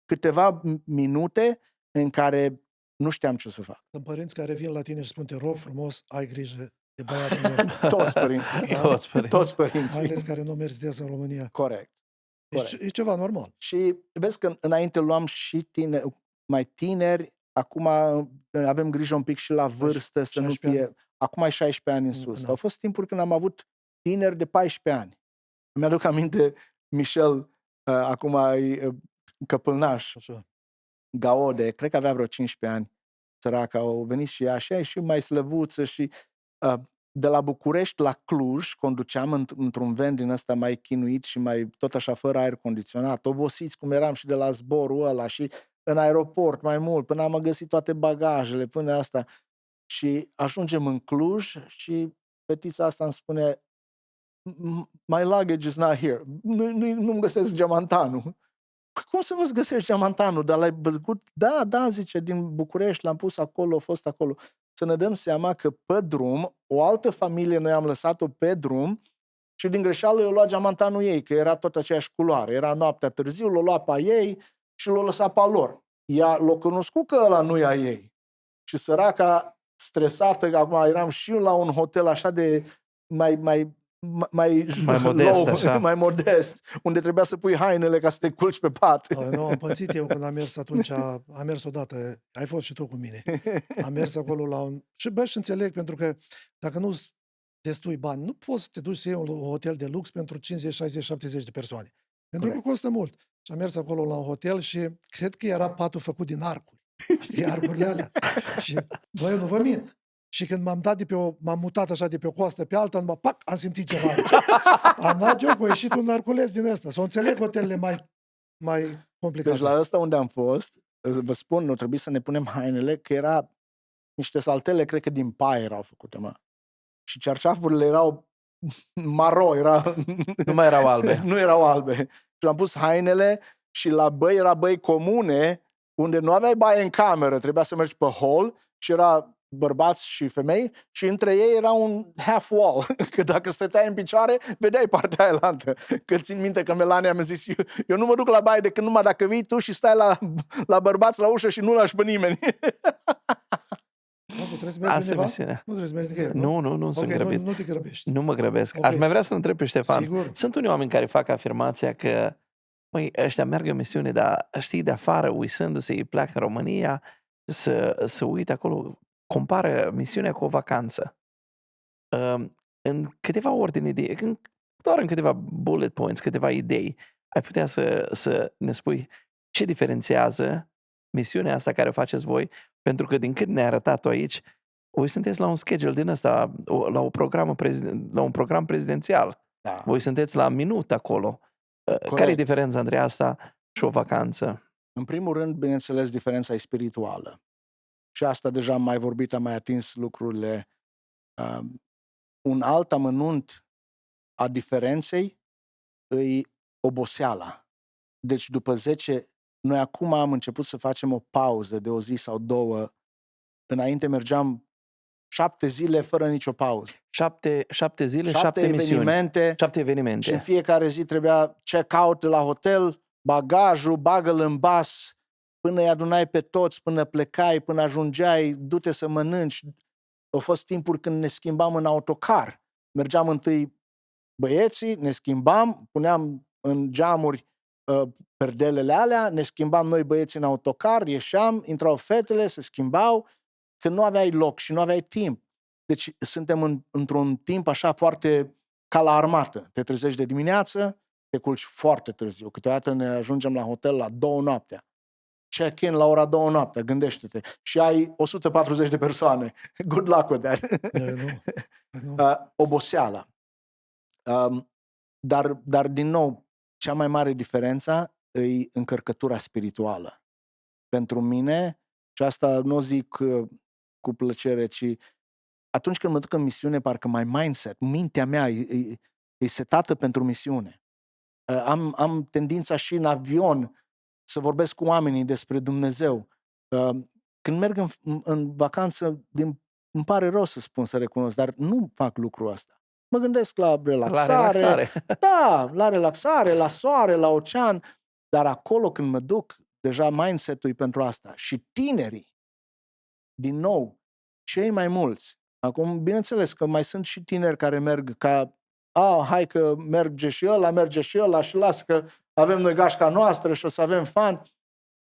câteva minute în care nu știam ce să fac. Sunt părinți care vin la tine și spun, te rog frumos, ai grijă de băiatul meu. Toți părinții. Toți părinții. Mai ales care nu mergi des în România. Corect. E ceva normal. Și vezi că înainte luam și mai tineri, acum avem grijă un pic și la vârstă, să nu fie... Acum ai 16 ani în sus. Au fost timpuri când am avut tineri de 14 ani. Mi-aduc aminte, Michel, acum e căpâlnaș. Așa. Gaude, cred că avea vreo 15 ani, săraca, au venit și ea, și ea e și mai slăbuță și de la București la Cluj conduceam într-un van din ăsta mai chinuit și mai tot așa fără aer condiționat, obosiți cum eram și de la zborul ăla și în aeroport mai mult, până am găsit toate bagajele, până asta. Și ajungem în Cluj și fetița asta îmi spune my luggage is not here. Nu-mi găsesc geamantanul. Păi cum să nu-ți găsești geamantanul? Dar l-ai văzut? Da, zice, din București, l-am pus acolo, a fost acolo. Să ne dăm seama că pe drum, o altă familie, noi am lăsat-o pe drum și din greșeală i-a luat geamantanul ei, că era tot aceeași culoare. Era noaptea târziu, l-a luat pe ei și l-a lăsat pe lor. Ea l-a cunoscut că ăla nu e a ei. Și săraca, stresată, că acum eram și eu la un hotel așa de mai modest, low, așa. mai modest, unde trebuia să pui hainele ca să te culci pe pat. Nu, am pățit eu când am mers atunci, am mers odată, ai fost și tu cu mine. Am mers acolo la un... Și bă, și înțeleg, pentru că dacă nu destui bani, nu poți să te duci să iei un hotel de lux pentru 50, 60, 70 de persoane. Pentru Corect. că costă mult. Și am mers acolo la un hotel și cred că era patul făcut din arcuri. Știi, arcurile alea. Și, băi, eu nu vă mint. Și când m-am mutat așa de pe o coastă pe alta, pac, am simțit ceva aici. Am dat eu, a ieșit un narculeț din ăsta. Să înțeleg hotelele mai complicate. Deci la ăsta unde am fost, vă spun, nu trebuie să ne punem hainele, că era niște saltele, cred că din paie erau făcute, mă. Și cearșafurile erau maro, Nu mai erau albe. nu erau albe. Și am pus hainele și la băi era băi comune, unde nu aveai baie în cameră, trebuia să mergi pe hall și era bărbați și femei și între ei era un half wall, că dacă stăteai în picioare, vedeai partea aia altă. Că țin minte că Melania mi-a zis, eu nu mă duc la baie decât numai dacă vii tu și stai la bărbați la ușă și nu lași pe nimeni. Nu trebuie să mergi Asta e undeva? misiunea. Nu trebuie să mergi nicăieri, Nu sunt Ok, grăbit. nu te grăbești. Nu mă grăbesc. Ok. Aș mai vrea să întreb pe Ștefan. Sigur. Sunt unii oameni care fac afirmația că măi, ăștia merg în misiune, dar știi, de afară, uitându-se, ei pleacă în România să uite acolo, compară misiunea cu o vacanță. În câteva ordini de idei, doar în câteva bullet points, câteva idei, ai putea să ne spui ce diferențiază misiunea asta care o faceți voi, pentru că din cât ne-ai arătat aici, voi sunteți la un schedule din ăsta, la un program prezidențial. Da. Voi sunteți la minut acolo. Care e diferența între asta și o vacanță? În primul rând, bineînțeles, diferența e spirituală. Și asta deja am mai vorbit, am mai atins lucrurile. Un alt amănunt a diferenței e oboseala. Deci după 10, noi acum am început să facem o pauză de o zi sau două. Înainte mergeam 7 zile fără nicio pauză. 7 zile, 7 misiuni. evenimente. 7 evenimente. Și în fiecare zi trebuia check-out de la hotel, bagajul, bagă-l în bas, până îi adunai pe toți, până plecai, până ajungeai, du-te să mănânci. Au fost timpuri când ne schimbam în autocar. Mergeam întâi băieții, ne schimbam, puneam în geamuri perdelele alea, ne schimbam noi băieții în autocar, ieșeam, intrau fetele, se schimbau, că nu aveai loc și nu aveai timp. Deci suntem într-un timp așa foarte ca la armată. Te trezești de dimineață, te culci foarte târziu. Câteodată ne ajungem la hotel la 2 noaptea. Check-in la ora 2 noaptea, gândește-te. Și ai 140 de persoane. Good luck with that. Nu. Oboseala. Dar, din nou, cea mai mare diferență e încărcătura spirituală. Pentru mine, și asta nu o zic cu plăcere, ci atunci când mă duc în misiune, parcă my mindset, mintea mea e setată pentru misiune. Am tendința și în avion să vorbesc cu oamenii despre Dumnezeu. Când merg în vacanță, îmi pare rău să spun, să recunosc, dar nu fac lucrul ăsta. Mă gândesc la relaxare. La relaxare. Da, la relaxare, la soare, la ocean. Dar acolo când mă duc, deja mindset-ul e pentru asta. Și tinerii, din nou, cei mai mulți. Acum, bineînțeles că mai sunt și tineri care merg ca hai că merge și ăla și lasă că avem noi gașca noastră și o să avem fan.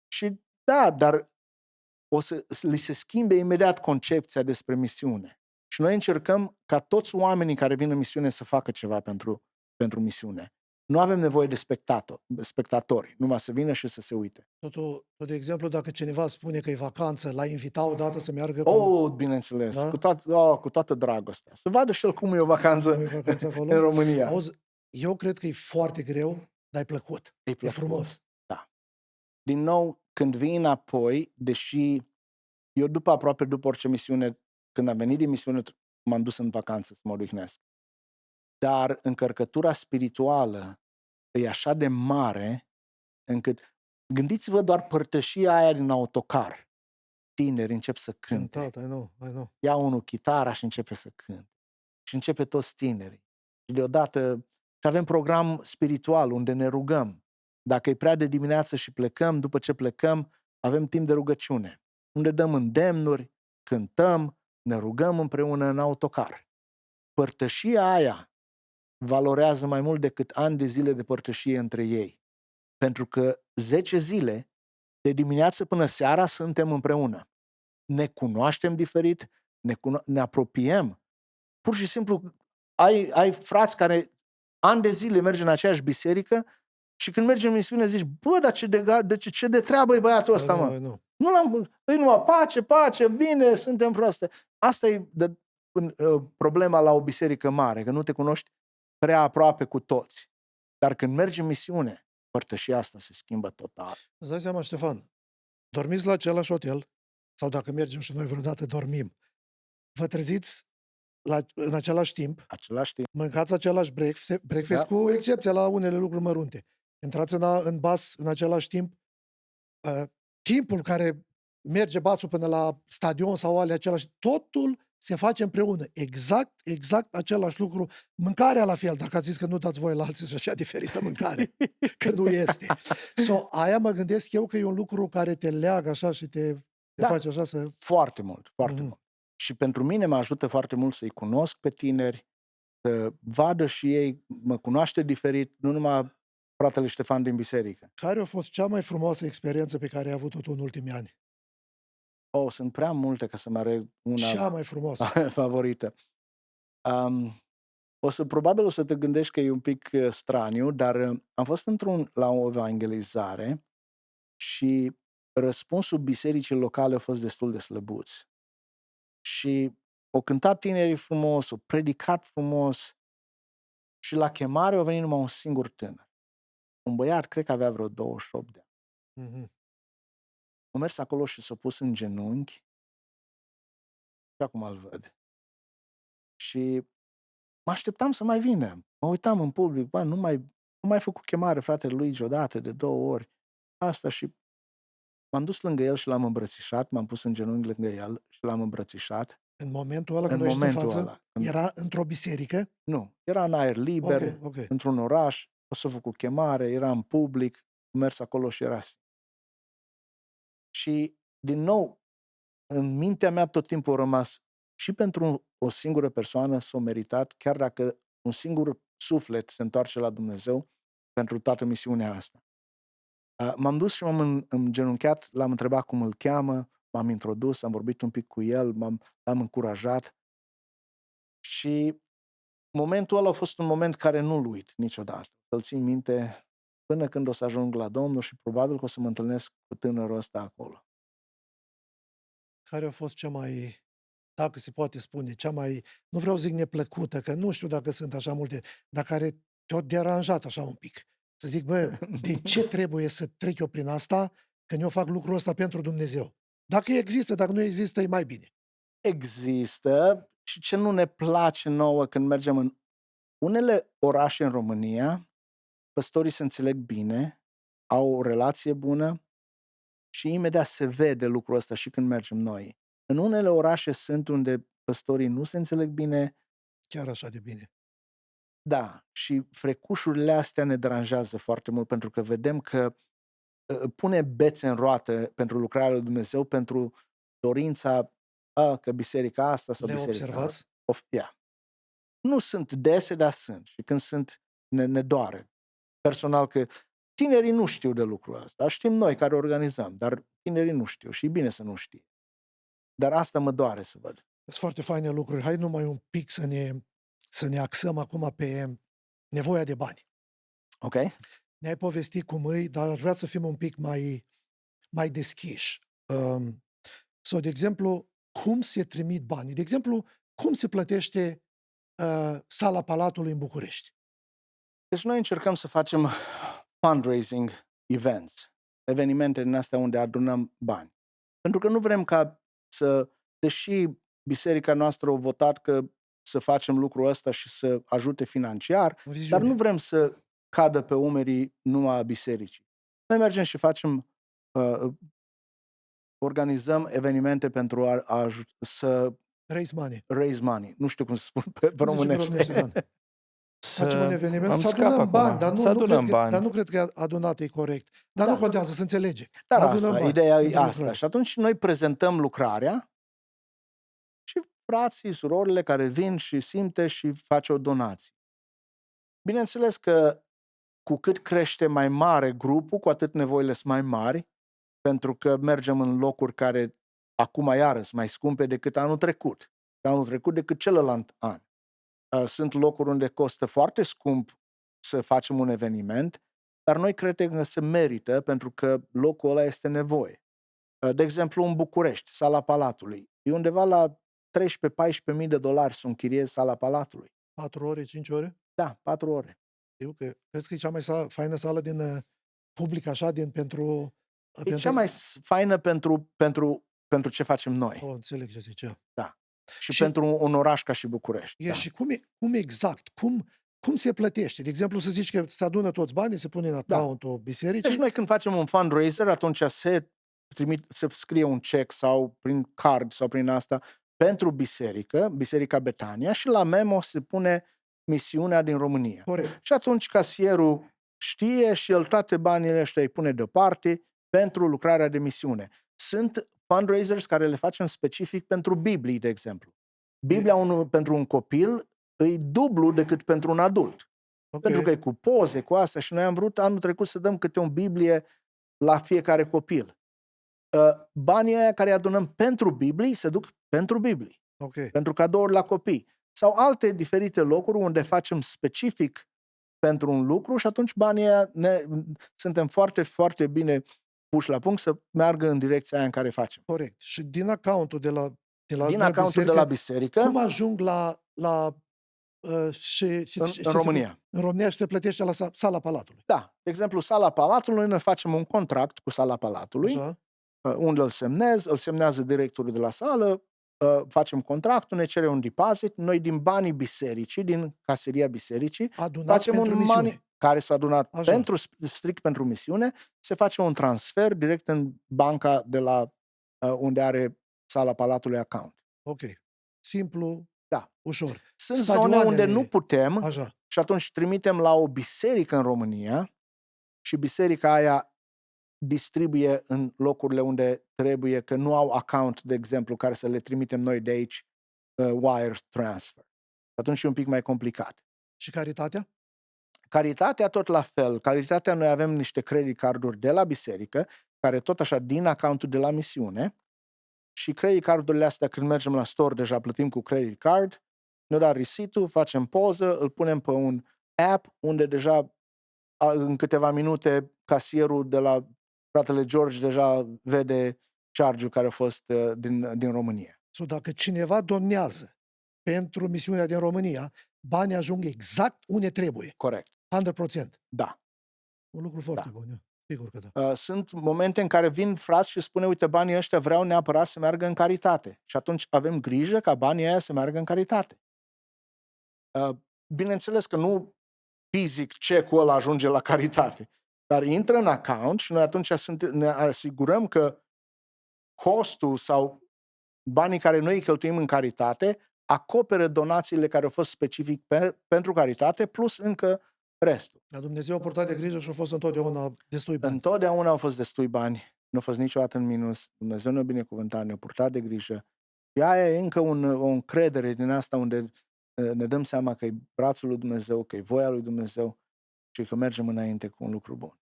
Și da, dar o să li se schimbe imediat concepția despre misiune. Și noi încercăm ca toți oamenii care vin în misiune să facă ceva pentru misiune. Nu avem nevoie de spectatori, numai să vină și să se uite. Tot de exemplu, dacă cineva spune că e vacanță, l-ai invita odată să meargă cu... Oh, bineînțeles, Da? cu toată dragostea. Să vadă și el cum e o vacanță Cum e vacanța acolo? în România. Auzi, eu cred că e foarte greu, dar e plăcut. E E plăcut. frumos. Da. Din nou, când vii înapoi, deși eu după orice misiune, când am venit din misiune, m-am dus în vacanță să mă odihnesc. Dar încărcătura spirituală e așa de mare încât gândiți-vă doar părtășia aia din autocar. Tineri încep să cânte. Cântat, I know. Ia unul chitara și începe să cânte. Și începe toți tinerii. Și deodată și avem program spiritual unde ne rugăm. Dacă e prea de dimineață și plecăm, după ce plecăm, avem timp de rugăciune. Unde dăm îndemnuri, cântăm, ne rugăm împreună în autocar. Părtășia aia valorează mai mult decât ani de zile de părtășie între ei. Pentru că 10 zile, de dimineață până seara, suntem împreună. Ne cunoaștem diferit, ne apropiem. Pur și simplu, ai frați care ani de zile merg în aceeași biserică și când mergi în misiune zici, bă, dar ce de treabă e băiatul ăsta, mă? Nu. Nu l-am... Păi nu, pace, bine, suntem proaste. Asta e problema la o biserică mare, că nu te cunoști prea aproape cu toți. Dar când mergi în misiune, părtășia asta se schimbă total. Îți dai seama, Ștefan, dormiți la același hotel, sau dacă mergem și noi vreodată dormim, vă treziți în același timp, mâncați același breakfast, Da. cu excepția la unele lucruri mărunte. Intrați în bas în același timp. Timpul care merge basul până la stadion sau ale același, totul se face împreună. Exact același lucru. Mâncarea la fel, dacă ați zis că nu dați voie la alții să-și ia diferită mâncare, că nu este. Aia mă gândesc eu că e un lucru care te leagă așa și te face așa să... Foarte mult. Și pentru mine mă ajută foarte mult să-i cunosc pe tineri, să vadă și ei, mă cunoaște diferit, nu numai fratele Ștefan din biserică. Care a fost cea mai frumoasă experiență pe care ai avut-o tu în ultimii ani? Sunt prea multe ca să mă arăt una Cea mai frumoasă. favorită. Probabil o să te gândești că e un pic straniu, dar am fost la o evangelizare și răspunsul bisericii locale a fost destul de slăbuț. Și au cântat tinerii frumos, au predicat frumos și la chemare a venit numai un singur tânăr. Un băiat, cred că avea vreo 28 de ani. Mhm. A mers acolo și s-a pus în genunchi și acum îl văd. Și mă așteptam să mai vină. Mă uitam în public, nu mai făcut chemare fratele lui odată, de 2 ori. Asta și m-am dus lângă el și l-am îmbrățișat, m-am pus în genunchi lângă el și l-am îmbrățișat. În momentul ăla când ești în față, era într-o biserică? Nu, era în aer liber, Okay. într-un oraș, o să făcut chemare, era în public, mers acolo și era. Și, din nou, în mintea mea tot timpul a rămas și pentru o singură persoană s-a meritat, chiar dacă un singur suflet se întoarce la Dumnezeu pentru toată misiunea asta. M-am dus și m-am îngenunchiat, l-am întrebat cum îl cheamă, m-am introdus, am vorbit un pic cu el, l-am încurajat și momentul ăla a fost un moment care nu-l uit niciodată. Să-l țin minte până când o să ajung la Domnul și probabil că o să mă întâlnesc cu tânărul ăsta acolo. Care a fost cea mai, dacă se poate spune, cea mai, nu vreau să zic neplăcută, că nu știu dacă sunt așa multe, dar care te-au deranjat așa un pic? Să zic, de ce trebuie să trec eu prin asta când eu fac lucrul ăsta pentru Dumnezeu? Dacă există, dacă nu există, e mai bine. Există și ce nu ne place nouă când mergem în unele orașe în România, păstorii se înțeleg bine, au o relație bună și imediat se vede lucrul ăsta și când mergem noi. În unele orașe sunt unde păstorii nu se înțeleg bine. Chiar așa de bine. Da, și frecușurile astea ne deranjează foarte mult pentru că vedem că pune bețe în roate pentru lucrarea lui Dumnezeu, pentru dorința că biserica asta sau biserica asta. Le observați? Nu sunt dese, dar sunt. Și când sunt, ne doare. Personal că tinerii nu știu de lucrul ăsta. Știm noi care organizăm, dar tinerii nu știu și e bine să nu știe. Dar asta mă doare să văd. Sunt foarte faine lucruri. Hai numai un pic să ne axăm acum pe nevoia de bani. Ok? Ne-ai povestit cum îi, dar aș vrea să fim un pic mai deschiși. Sau, de exemplu, cum se trimit banii? De exemplu, cum se plătește sala Palatului în București? Deci noi încercăm să facem fundraising events, evenimente din astea unde adunăm bani. Pentru că nu vrem ca să, deși biserica noastră a votat că să facem lucrul ăsta și să ajute financiar, În dar viziune. nu vrem să cadă pe umerii numai a bisericii. Noi mergem și facem, organizăm evenimente pentru să Raise money. raise money. Nu știu cum să spun pe Cum zice pe românește, Dan? românește. Facem un eveniment, îmi să scap adunăm acum. bani, dar Să nu adunăm cred că, bani. dar nu cred că adunat e corect. Dar Da. nu contează, se înțelege. Dar Adunăm asta, bani ideea e pentru asta. lucrări. Și atunci noi prezentăm lucrarea și frații, surorile care vin și simte și face o donație. Bineînțeles că cu cât crește mai mare grupul, cu atât nevoile sunt mai mari, pentru că mergem în locuri care acum iară sunt mai scumpe decât anul trecut. Anul trecut decât celălalt an. Sunt locuri unde costă foarte scump să facem un eveniment, dar noi credem că se merită pentru că locul ăla este nevoie. De exemplu, în București, Sala Palatului. E undeva la 13-14 mii de dolari să închiriezi Sala Palatului. 4 ore, 5 ore? Da, 4 ore. Știu că crezi că e cea mai faină sală din public, așa, pentru... E cea mai faină pentru ce facem noi. Oh, înțeleg ce zicea. Da. Și Și- pentru un oraș ca și București. Da. Și cum exact? Cum se plătește? De exemplu, să zici că se adună toți banii, se pune în accountul bisericii. Deci noi când facem un fundraiser, atunci se scrie un cec sau prin card sau prin asta pentru biserică, Biserica Betania, și la memo se pune misiunea din România. Corect. Și atunci casierul știe și el toate banile ăștia îi pune deoparte pentru lucrarea de misiune. Sunt fundraisers care le facem specific pentru Biblii, de exemplu. Biblia pentru un copil îi dublu decât pentru un adult. Ok. Pentru că e cu poze, cu asta, și noi am vrut anul trecut să dăm câte o Biblie la fiecare copil. Banii aia care adunăm pentru Biblii se duc pentru Biblii, Ok. pentru cadouri la copii. Sau alte diferite locuri unde facem specific pentru un lucru și atunci banii aia suntem foarte, foarte bine puși la punct să meargă în direcția aia în care facem. Corect. Și din accountul de la Din accountul de la biserică, cum ajung la în România. În România și se plătește la Sala Palatului. Da. De exemplu, Sala Palatului, noi facem un contract cu Sala Palatului, Așa? unde îl semnează directorul de la sală, facem contractul, ne cere un deposit, noi din banii bisericii, din caseria bisericii, Adunați facem pentru un misiune. money care s-a adunat Așa. strict pentru misiune, se face un transfer direct în banca de la unde are Sala Palatului account. Ok. Simplu, Da. ușor. Sunt Stadioanele- zone unde nu putem Așa. și atunci trimitem la o biserică în România și biserica aia distribuie în locurile unde trebuie, că nu au account, de exemplu, care să le trimitem noi de aici wire transfer. Atunci e un pic mai complicat. Și caritatea? Caritatea tot la fel. Caritatea noi avem niște credit carduri de la biserică, care tot așa din accountul de la misiune, și credit cardurile astea când mergem la store deja plătim cu credit card, ne dă receipt-ul, facem poză, îl punem pe un app unde deja în câteva minute casierul de la fratele George deja vede charge-ul care a fost din România. So, dacă cineva donează pentru misiunea din România, banii ajung exact unde trebuie. Corect. 100%. Da. Un lucru foarte Da. bun. ia. Sigur că da. Sunt momente în care vin frați și spune, uite, banii ăștia vreau neapărat să meargă în caritate. Și atunci avem grijă ca banii ăia să meargă în caritate. Bineînțeles că nu fizic cecul ăla ajunge la caritate, dar intră în account și noi atunci ne asigurăm că costul sau banii care noi îi cheltuim în caritate acoperă donațiile care au fost specific pentru caritate, plus încă restul. Dar Dumnezeu a purtat de grijă și a fost întotdeauna destui bani. Întotdeauna au fost destui bani, nu a fost niciodată în minus, Dumnezeu ne-a binecuvântat, ne-a purtat de grijă. Și aia e încă o încredere din asta unde ne dăm seama că e brațul lui Dumnezeu, că e voia lui Dumnezeu și că mergem înainte cu un lucru bun.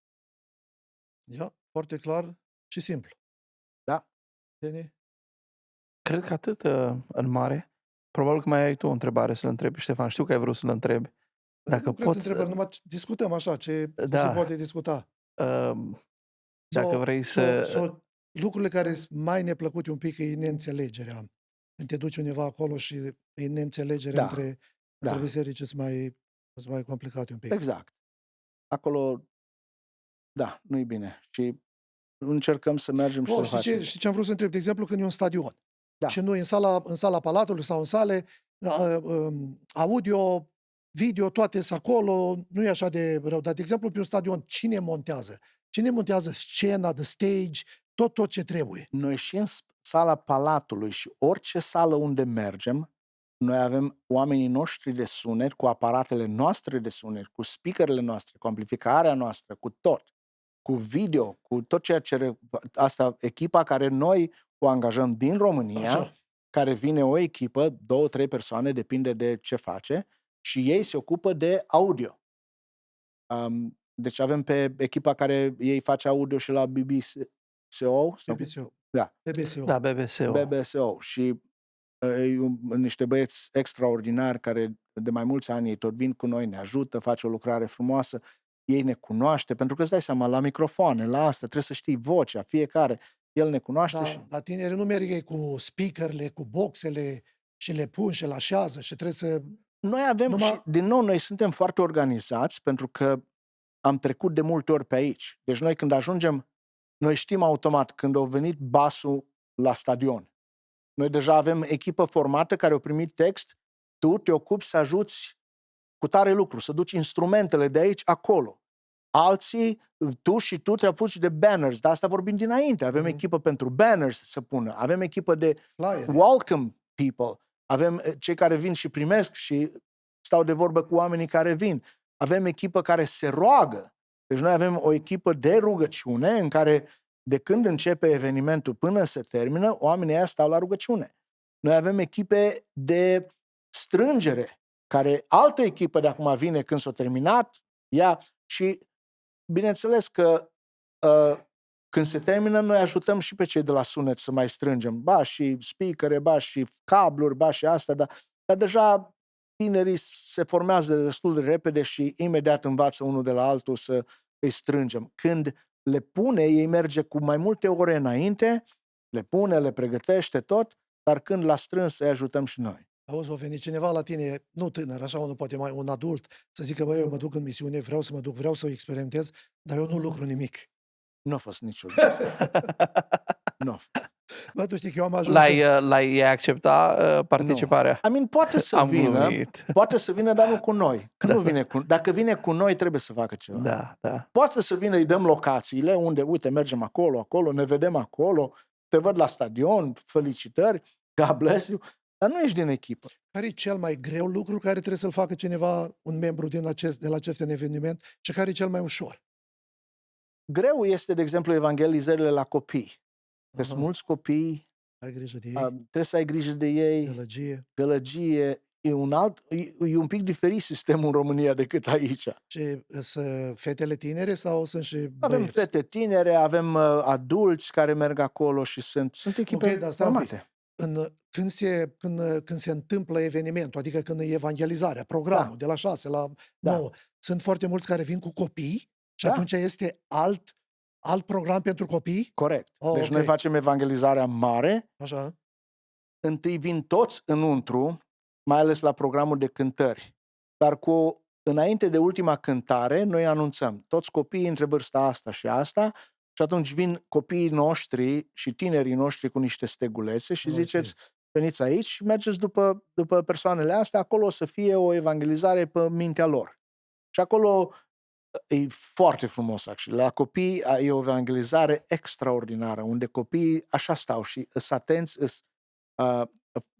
Ia, foarte clar și simplu. Da. Deni? Cred că atât în mare. Probabil că mai ai tu o întrebare să-l întrebi, Ștefan. Știu că ai vrut să-l întrebi. Dacă Nu cred poți, întrebări, numai discutăm așa ce se da, poate discuta. dacă Sau, vrei sau, să... sau lucrurile care sunt mai neplăcute un pic e neînțelegerea. Când te duci undeva acolo și e neînțelegerea Da, între da, biserici, sunt mai complicate un pic. exact. Acolo, da, nu-i bine. Și încercăm să mergem și să facem. Știi ce am vrut să întreb? De exemplu, când e un stadion Da. și noi în sala Palatului sau în sale, audio, video, toate sunt acolo, nu e așa de rău. Dar, de exemplu, pe un stadion, cine montează? Cine montează scena, the stage, tot ce trebuie? Noi și în sala Palatului și orice sală unde mergem, noi avem oamenii noștri de sunet, cu aparatele noastre de sunet, cu speakerele noastre, cu amplificarea noastră, cu tot. Cu video, cu tot ceea ce... Asta, echipa care noi o angajăm din România, Așa. care vine o echipă, 2-3 persoane, depinde de ce face, și ei se ocupă de audio. Deci avem pe echipa care ei face audio și la BBCO. Sau... BBCO. Da. BBCO. Da, BBSO. BBSO. Și niște băieți extraordinari care de mai mulți ani ei tot vin cu noi, ne ajută, face o lucrare frumoasă, ei ne cunoaște, pentru că îți dai seama, la microfoane, la asta, trebuie să știi vocea, fiecare, el ne cunoaște. Și... Dar tinerii nu merg ei cu speakerele, cu boxele și le pun și le așează și trebuie să... Noi avem și, din nou, noi suntem foarte organizați pentru că am trecut de multe ori pe aici. Deci noi când ajungem, noi știm automat când a venit basul la stadion. Noi deja avem echipă formată care a primit text, tu te ocupi să ajuți cu tare lucru, să duci instrumentele de aici acolo. Alții, tu te apuci de banners, dar asta vorbim dinainte. Avem echipă pentru banners să pună, avem echipă de welcome people, avem cei care vin și primesc și stau de vorbă cu oamenii care vin. Avem echipă care se roagă. Deci noi avem o echipă de rugăciune în care de când începe evenimentul până se termină, oamenii ăia stau la rugăciune. Noi avem echipe de strângere, care altă echipă de acum vine când s-a terminat, ea și bineînțeles că când se termină, noi ajutăm și pe cei de la sunet să mai strângem, ba și speakere, ba și cabluri, ba și asta, dar deja tinerii se formează destul de repede și imediat învață unul de la altul să îi strângem. Când le pune, ei merge cu mai multe ore înainte, le pune, le pregătește tot, dar când l-a strâns, îi ajutăm și noi. Auzi, o venit cineva la tine, nu tânăr, așa unul poate mai un adult, să zică, băi, eu mă duc în misiune, vreau să mă duc, vreau să o experimentez, dar eu nu lucru nimic. Nu a fost niciodată. Nu. Bă, tu știi că eu am ajuns... L-ai accepta participarea? Nu. Poate să vină, poate să vină, dar nu cu noi. Că nu vine cu, dacă vine cu noi, trebuie să facă ceva. Da. Poate să vină, îi dăm locațiile unde, uite, mergem acolo, ne vedem acolo, te văd la stadion, felicitări, God bless you, dar nu ești din echipă. Care e cel mai greu lucru care trebuie să-l facă cineva, un membru de la acest eveniment, și care e cel mai ușor? Greu este, de exemplu, evangelizările la copii. Că sunt mulți copii, ai grijă de ei, trebuie să ai grijă de ei, gălăgie. E un pic diferit sistemul în România decât aici. Și sunt fetele tinere sau sunt și băieți? Avem fete tinere, avem adulți care merg acolo și sunt echipe formate. Când se întâmplă evenimentul, adică când e evangelizarea, programul, de la 6 la 9, sunt foarte mulți care vin cu copii și atunci este alt program pentru copii? Corect. Deci noi facem evangelizarea mare. Așa. Întâi vin toți înăuntru, mai ales la programul de cântări. Dar înainte de ultima cântare, noi anunțăm toți copiii între vârsta asta și asta și atunci vin copiii noștri și tinerii noștri cu niște stegulețe și ziceți, veniți aici și mergeți după persoanele astea, acolo o să fie o evangelizare pe mintea lor. Și acolo e foarte frumos, actually. La copii e o evangelizare extraordinară, unde copiii așa stau și sunt atenți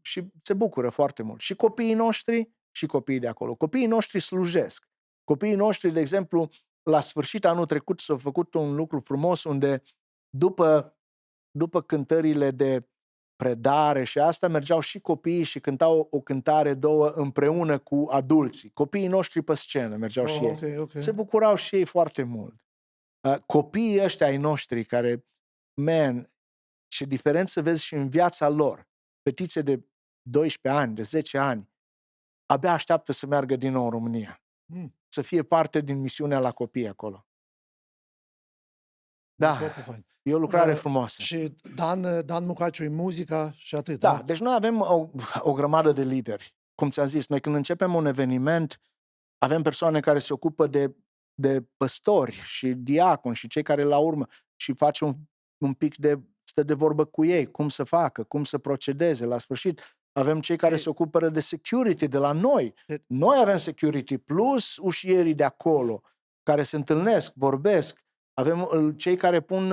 și se bucură foarte mult. Și copiii noștri și copiii de acolo. Copiii noștri slujesc. Copiii noștri, de exemplu, la sfârșit anul trecut s-a făcut un lucru frumos unde după cântările de predare și asta, mergeau și copiii și cântau o cântare, două împreună cu adulții. Copiii noștri pe scenă mergeau și ei. Okay. Se bucurau și ei foarte mult. Copiii ăștia ai noștri care, ce diferență vezi și în viața lor. Fetițe de 12 ani, de 10 ani, abia așteaptă să meargă din nou în România. să fie parte din misiunea la copii acolo. E Da, foarte fain. e o lucrare frumoasă. Și Dan Mucaciu e muzica și atât, Da, deci noi avem o grămadă de lideri. Cum ți-am zis, noi când începem un eveniment, avem persoane care se ocupă de păstori și diaconi și cei care la urmă și face un pic stă de vorbă cu ei, cum să facă, cum să procedeze. La sfârșit avem cei care se ocupă de security de la noi. Noi avem security plus ușierii de acolo, care se întâlnesc, vorbesc. Avem cei care pun,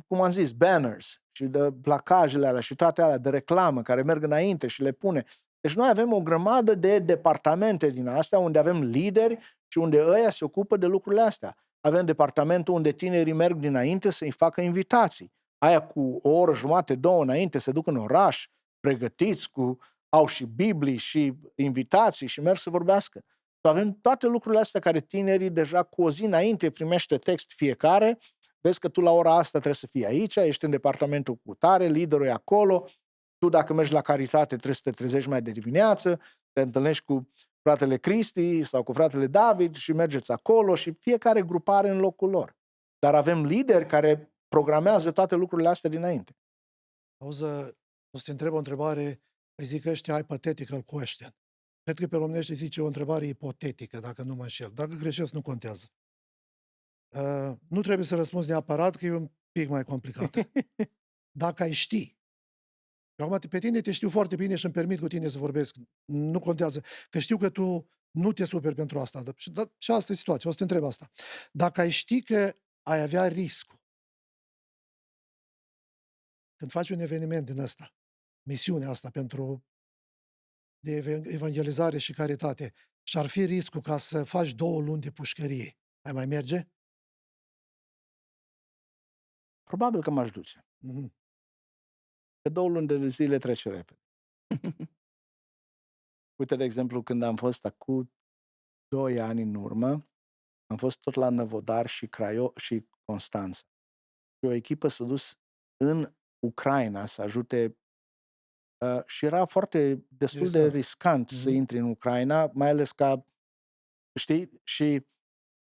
cum am zis, banners și de placajele alea și toate alea de reclamă care merg înainte și le pune. Deci noi avem o grămadă de departamente din astea unde avem lideri și unde ăia se ocupă de lucrurile astea. Avem departamentul unde tinerii merg dinainte să-i facă invitații. Aia cu o oră jumate, 2 înainte, se duc în oraș, pregătiți, au și Biblii și invitații și merg să vorbească. Avem toate lucrurile astea care tinerii deja cu o zi înainte primește text fiecare. Vezi că tu la ora asta trebuie să fii aici, ești în departamentul cu tare, liderul e acolo. Tu dacă mergi la caritate trebuie să te trezești mai de dimineață, te întâlnești cu fratele Cristi sau cu fratele David și mergeți acolo și fiecare grupare în locul lor. Dar avem lideri care programează toate lucrurile astea dinainte. Auzi, o să te întreb o întrebare, îi zic ăștia hypothetical question. Cred că pe românește zice o întrebare ipotetică, dacă nu mă înșel. Dacă greșesc, nu contează. Nu trebuie să răspunzi neapărat, că e un pic mai complicat. Dacă ai ști, eu acum pe tine te știu foarte bine și îmi permit cu tine să vorbesc, nu contează, că știu că tu nu te superi pentru asta. Și asta e situația, o să te întreb asta. Dacă ai ști că ai avea riscul, când faci un eveniment din ăsta, misiunea asta de evangelizare și caritate, și ar fi riscul ca să faci 2 luni de pușcărie, ai mai merge? Probabil că m-aș duce. Că 2 luni de zile trece repede. Uite, de exemplu, când am fost acum 2 ani în urmă, am fost tot la Năvodar și Constanța. Și o echipă s-a dus în Ucraina să ajute și era destul de riscant să intri în Ucraina, mai ales ca, știi, și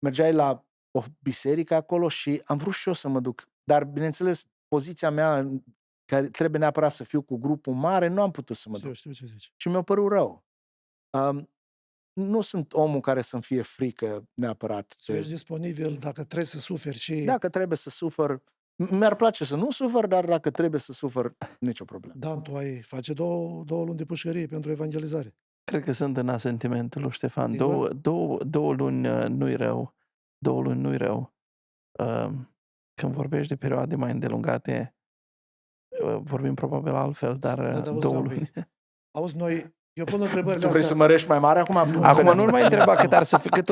mergeai la o biserică acolo și am vrut și eu să mă duc. Dar, bineînțeles, poziția mea, care trebuie neapărat să fiu cu grupul mare, nu am putut să mă duc. Știu ce zici. Și mi-a părut rău. Nu sunt omul care să-mi fie frică neapărat. Să ești disponibil dacă trebuie să suferi și... Dacă trebuie să sufăr, mi-ar place să nu sufăr, dar dacă trebuie să sufăr, nicio problemă. Dan, tu ai face 2 luni de pușcărie pentru evangelizare. Cred că sunt în asentimentul lui Ștefan. Sigur? 2 luni nu-i rău. 2 luni nu-i rău. Când vorbești de perioade mai îndelungate, vorbim probabil altfel, dar 2 luni... Auzi, eu pun întrebările Tu vrei astea. să mărești mai mare acum? Acum nu mai întreba cât ar să fie, cât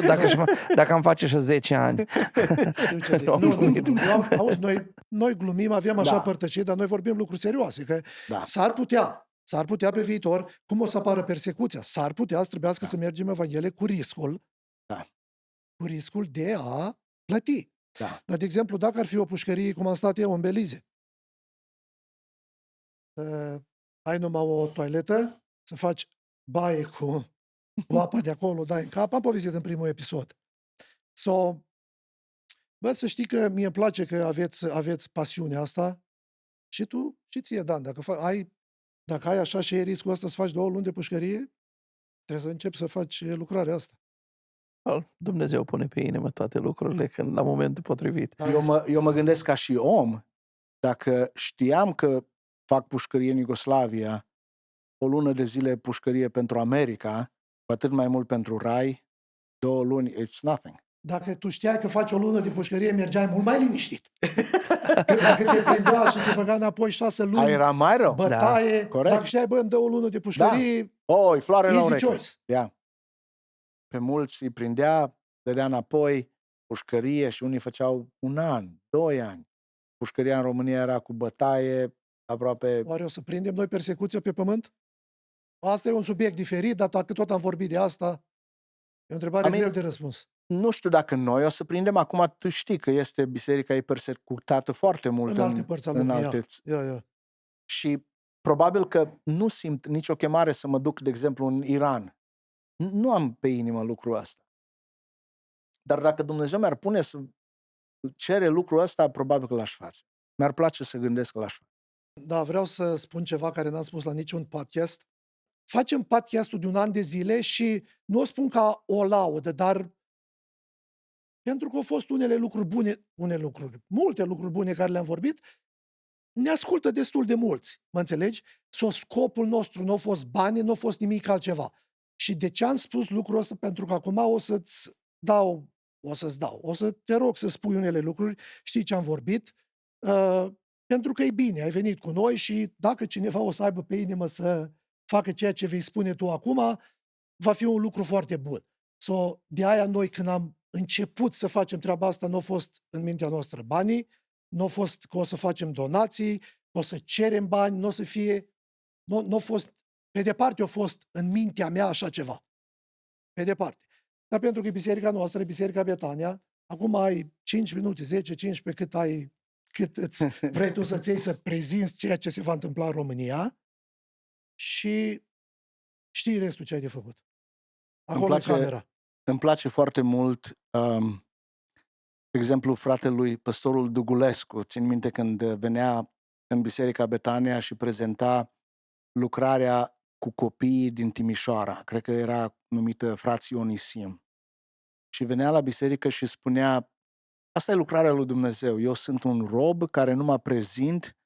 dacă am face și 10 ani. Știu ce zic. Auzi, noi glumim, avem așa părtășii, dar noi vorbim lucruri serioase, că s-ar putea pe viitor, cum o să apară persecuția, s-ar putea să trebuiască să mergem Evanghelie cu riscul de a plăti. Dar, de exemplu, dacă ar fi o pușcărie, cum am stat eu în Belize, ai numai o toaletă, să faci baie cu apa de acolo, dai în cap, am povestit în primul episod. Să știi că mie îmi place că aveți pasiunea asta și tu, și ție, Dan, dacă ai așa și e riscul ăsta să faci 2 luni de pușcărie, trebuie să începi să faci lucrarea asta. Dumnezeu pune pe inimă toate lucrurile când la momentul potrivit. Eu mă gândesc ca și om, dacă știam că fac pușcărie în Iugoslavia, o lună de zile pușcărie pentru America, cu atât mai mult pentru Rai, 2 luni, it's nothing. Dacă tu știai că faci o lună de pușcărie, mergeai mult mai liniștit. Că dacă te prindea și te băga înapoi 6 luni, era mai rău. Bătaie, dacă știai, îmi dă o lună de pușcărie, e floare la easy ureche. choice. Pe mulți îi prindea, dădea înapoi pușcărie și unii făceau 1 an, 2 ani. Pușcăria în România era cu bătaie aproape... Oare o să prindem noi persecuția pe pământ? Asta e un subiect diferit, dar dacă tot am vorbit de asta, e o întrebare greu de răspuns. Nu știu dacă noi o să prindem. Acum tu știi că biserica e persecutată foarte mult în alte părți ale lumii. Și probabil că nu simt nicio chemare să mă duc, de exemplu, în Iran. Nu am pe inimă lucrul ăsta. Dar dacă Dumnezeu mi-ar pune să cere lucrul ăsta, probabil că l-aș face. Mi-ar place să gândesc că l-aș face. Da, vreau să spun ceva care n-am spus la niciun podcast. Facem podcastul de un an de zile și nu o spun ca o laudă, dar pentru că au fost multe lucruri bune care le-am vorbit, ne ascultă destul de mulți, mă înțelegi? Scopul nostru nu a fost bani, nu a fost nimic altceva. Și de ce am spus lucrul ăsta? Pentru că acum o să te rog să spui unele lucruri, știi ce am vorbit, pentru că e bine, ai venit cu noi și dacă cineva o să aibă pe inimă să facă ceea ce vei spune tu acum, va fi un lucru foarte bun. De aia noi când am început să facem treaba asta, nu a fost în mintea noastră banii, nu a fost că o să facem donații, o să cerem bani, nu o să fie, nu a fost, pe departe a fost în mintea mea așa ceva. Pe departe. Dar pentru că e biserica noastră, Biserica Betania, acum ai 5 minute, 10, 15, cât îți vrei tu să-ți iei să prezinți ceea ce se va întâmpla în România și știi restul ce ai de făcut. Acolo e camera. Îmi place foarte mult, de exemplu, fratelui păstorul Dugulescu. Țin minte când venea în Biserica Betania și prezenta lucrarea cu copiii din Timișoara. Cred că era numită Frații Onisim. Și venea la biserică și spunea: asta e lucrarea lui Dumnezeu. Eu sunt un rob care nu mă prezint,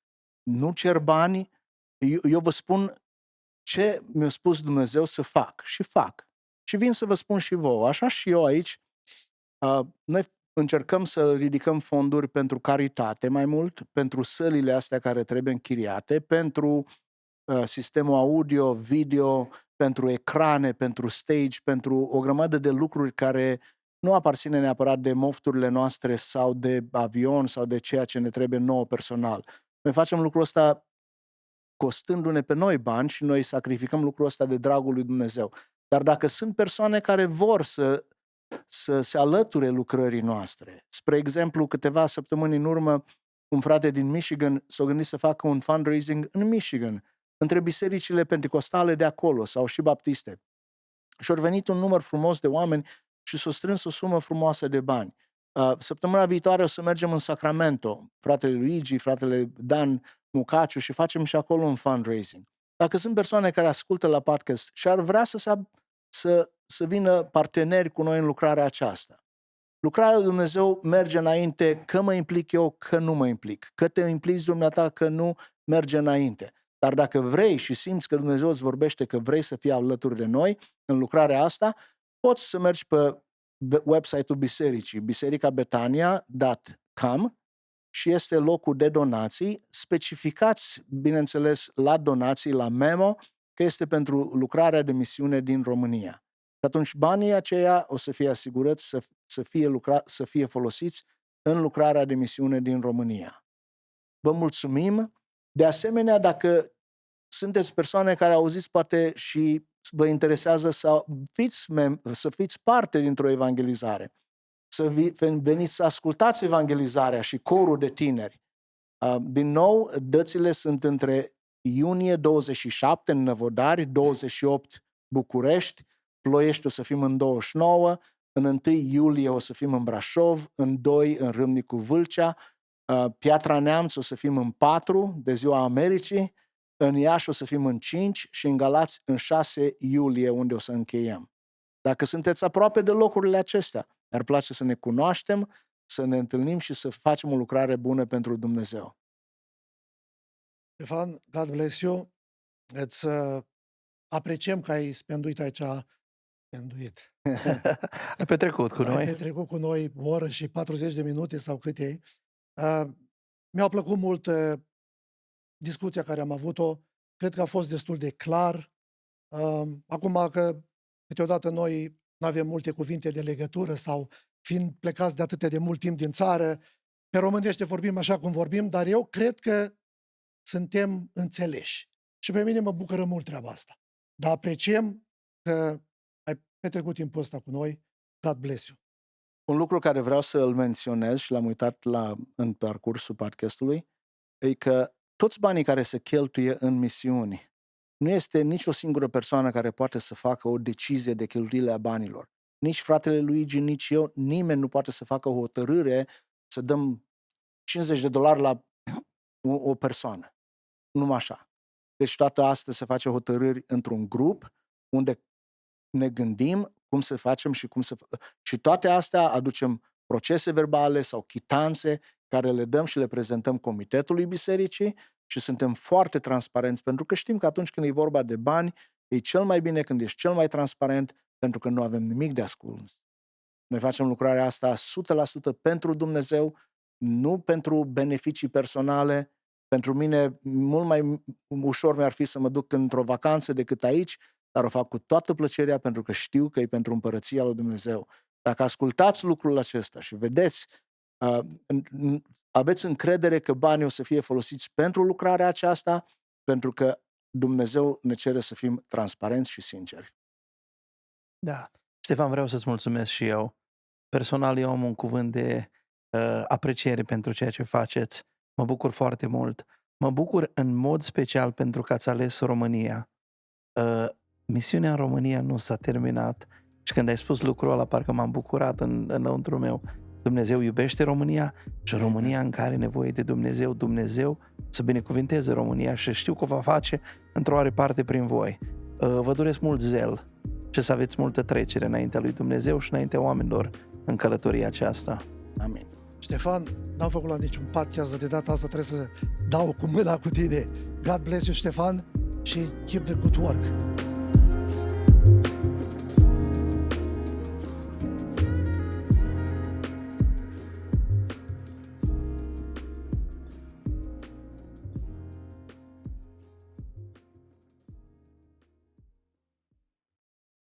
nu cer bani, eu vă spun ce mi-a spus Dumnezeu să fac. Și fac. Și vin să vă spun și vouă. Așa și eu aici. Noi încercăm să ridicăm fonduri pentru caritate mai mult, pentru sălile astea care trebuie închiriate, pentru sistemul audio, video, pentru ecrane, pentru stage, pentru o grămadă de lucruri care nu aparține neapărat de mofturile noastre sau de avion sau de ceea ce ne trebuie nouă personal. Noi facem lucrul ăsta costându-ne pe noi bani și noi sacrificăm lucrul ăsta de dragul lui Dumnezeu. Dar dacă sunt persoane care vor să se alăture lucrării noastre, spre exemplu, câteva săptămâni în urmă, un frate din Michigan s-a gândit să facă un fundraising în Michigan, între bisericile penticostale de acolo sau și baptiste. Și au venit un număr frumos de oameni și s-a strâns o sumă frumoasă de bani. Săptămâna viitoare o să mergem în Sacramento, fratele Luigi, fratele Dan Mucaciu, și facem și acolo un fundraising. Dacă sunt persoane care ascultă la podcast și ar vrea să vină parteneri cu noi în lucrarea aceasta. Lucrarea lui Dumnezeu merge înainte, că mă implic eu, că nu mă implic. Că te implici dumneata, că nu, merge înainte. Dar dacă vrei și simți că Dumnezeu îți vorbește că vrei să fii alături de noi în lucrarea asta, poți să mergi pe website-ul bisericii, bisericabetania.com, și este locul de donații. Specificați, bineînțeles, la donații, la memo, că este pentru lucrarea de misiune din România. Și atunci banii aceia o să fie asigurați să fie folosiți în lucrarea de misiune din România. Vă mulțumim. De asemenea, dacă sunteți persoane care auziți poate și vă interesează să fiți parte dintr-o evangelizare, să veniți să ascultați evangelizarea și corul de tineri. Din nou, dățile sunt între iunie 27 în Năvodari, 28 București, Ploiești o să fim în 29, în 1 iulie o să fim în Brașov, în 2 în Râmnicu Vâlcea, Piatra Neamț o să fim în 4 de Ziua Americii, în Iași o să fim în 5 și în Galați în 6 iulie, unde o să încheiem. Dacă sunteți aproape de locurile acestea, ar place să ne cunoaștem, să ne întâlnim și să facem o lucrare bună pentru Dumnezeu. Ștefan, God bless you. Îți apreciem că ai spenduit aici. Ai petrecut cu Ai noi. petrecut cu noi o oră și 40 de minute sau cât e. Mi-a plăcut mult discuția care am avut-o. Cred că a fost destul de clar. Acum că câteodată noi nu avem multe cuvinte de legătură sau fiind plecați de atât de mult timp din țară, pe românește vorbim așa cum vorbim, dar eu cred că suntem înțeleși. Și pe mine mă bucură mult treaba asta. Dar apreciem că ai petrecut timpul ăsta cu noi. God bless you. Un lucru care vreau să îl menționez și l-am uitat în parcursul podcastului, e că toți banii care se cheltuie în misiuni, nu este nicio singură persoană care poate să facă o decizie de cheltuire a banilor. nici fratele Luigi, nici eu, nimeni nu poate să facă o hotărâre să dăm $50 la o persoană. Numai așa. Deci toată asta se face hotărâri într-un grup unde ne gândim cum să facem și toate astea aducem procese verbale sau chitanțe care le dăm și le prezentăm comitetului bisericii și suntem foarte transparenți pentru că știm că atunci când e vorba de bani e cel mai bine când ești cel mai transparent pentru că nu avem nimic de ascuns. Noi facem lucrarea asta 100% pentru Dumnezeu, nu pentru beneficii personale. Pentru mine mult mai ușor mi-ar fi să mă duc într-o vacanță decât aici, dar o fac cu toată plăcerea pentru că știu că e pentru împărăția lui Dumnezeu. Dacă ascultați lucrul acesta și vedeți, aveți încredere că banii o să fie folosiți pentru lucrarea aceasta, pentru că Dumnezeu ne cere să fim transparenți și sinceri. Da. Ștefan, vreau să-ți mulțumesc și eu. Personal, eu am un cuvânt de apreciere pentru ceea ce faceți. Mă bucur foarte mult. Mă bucur în mod special pentru că ați ales România. Misiunea în România nu s-a terminat și când ai spus lucrul ăla, parcă m-am bucurat înăuntru meu. Dumnezeu iubește România și România în care are nevoie de Dumnezeu. Dumnezeu să binecuvinteze România și știu că o va face într-o oare parte prin voi. Vă doresc mult zel și să aveți multă trecere înaintea lui Dumnezeu și înaintea oamenilor în călătoria aceasta. Amin. Ștefan, n-am făcut la niciun podcast, de data asta trebuie să dau cu mâna cu tine. God bless you, Ștefan, și keep the good work.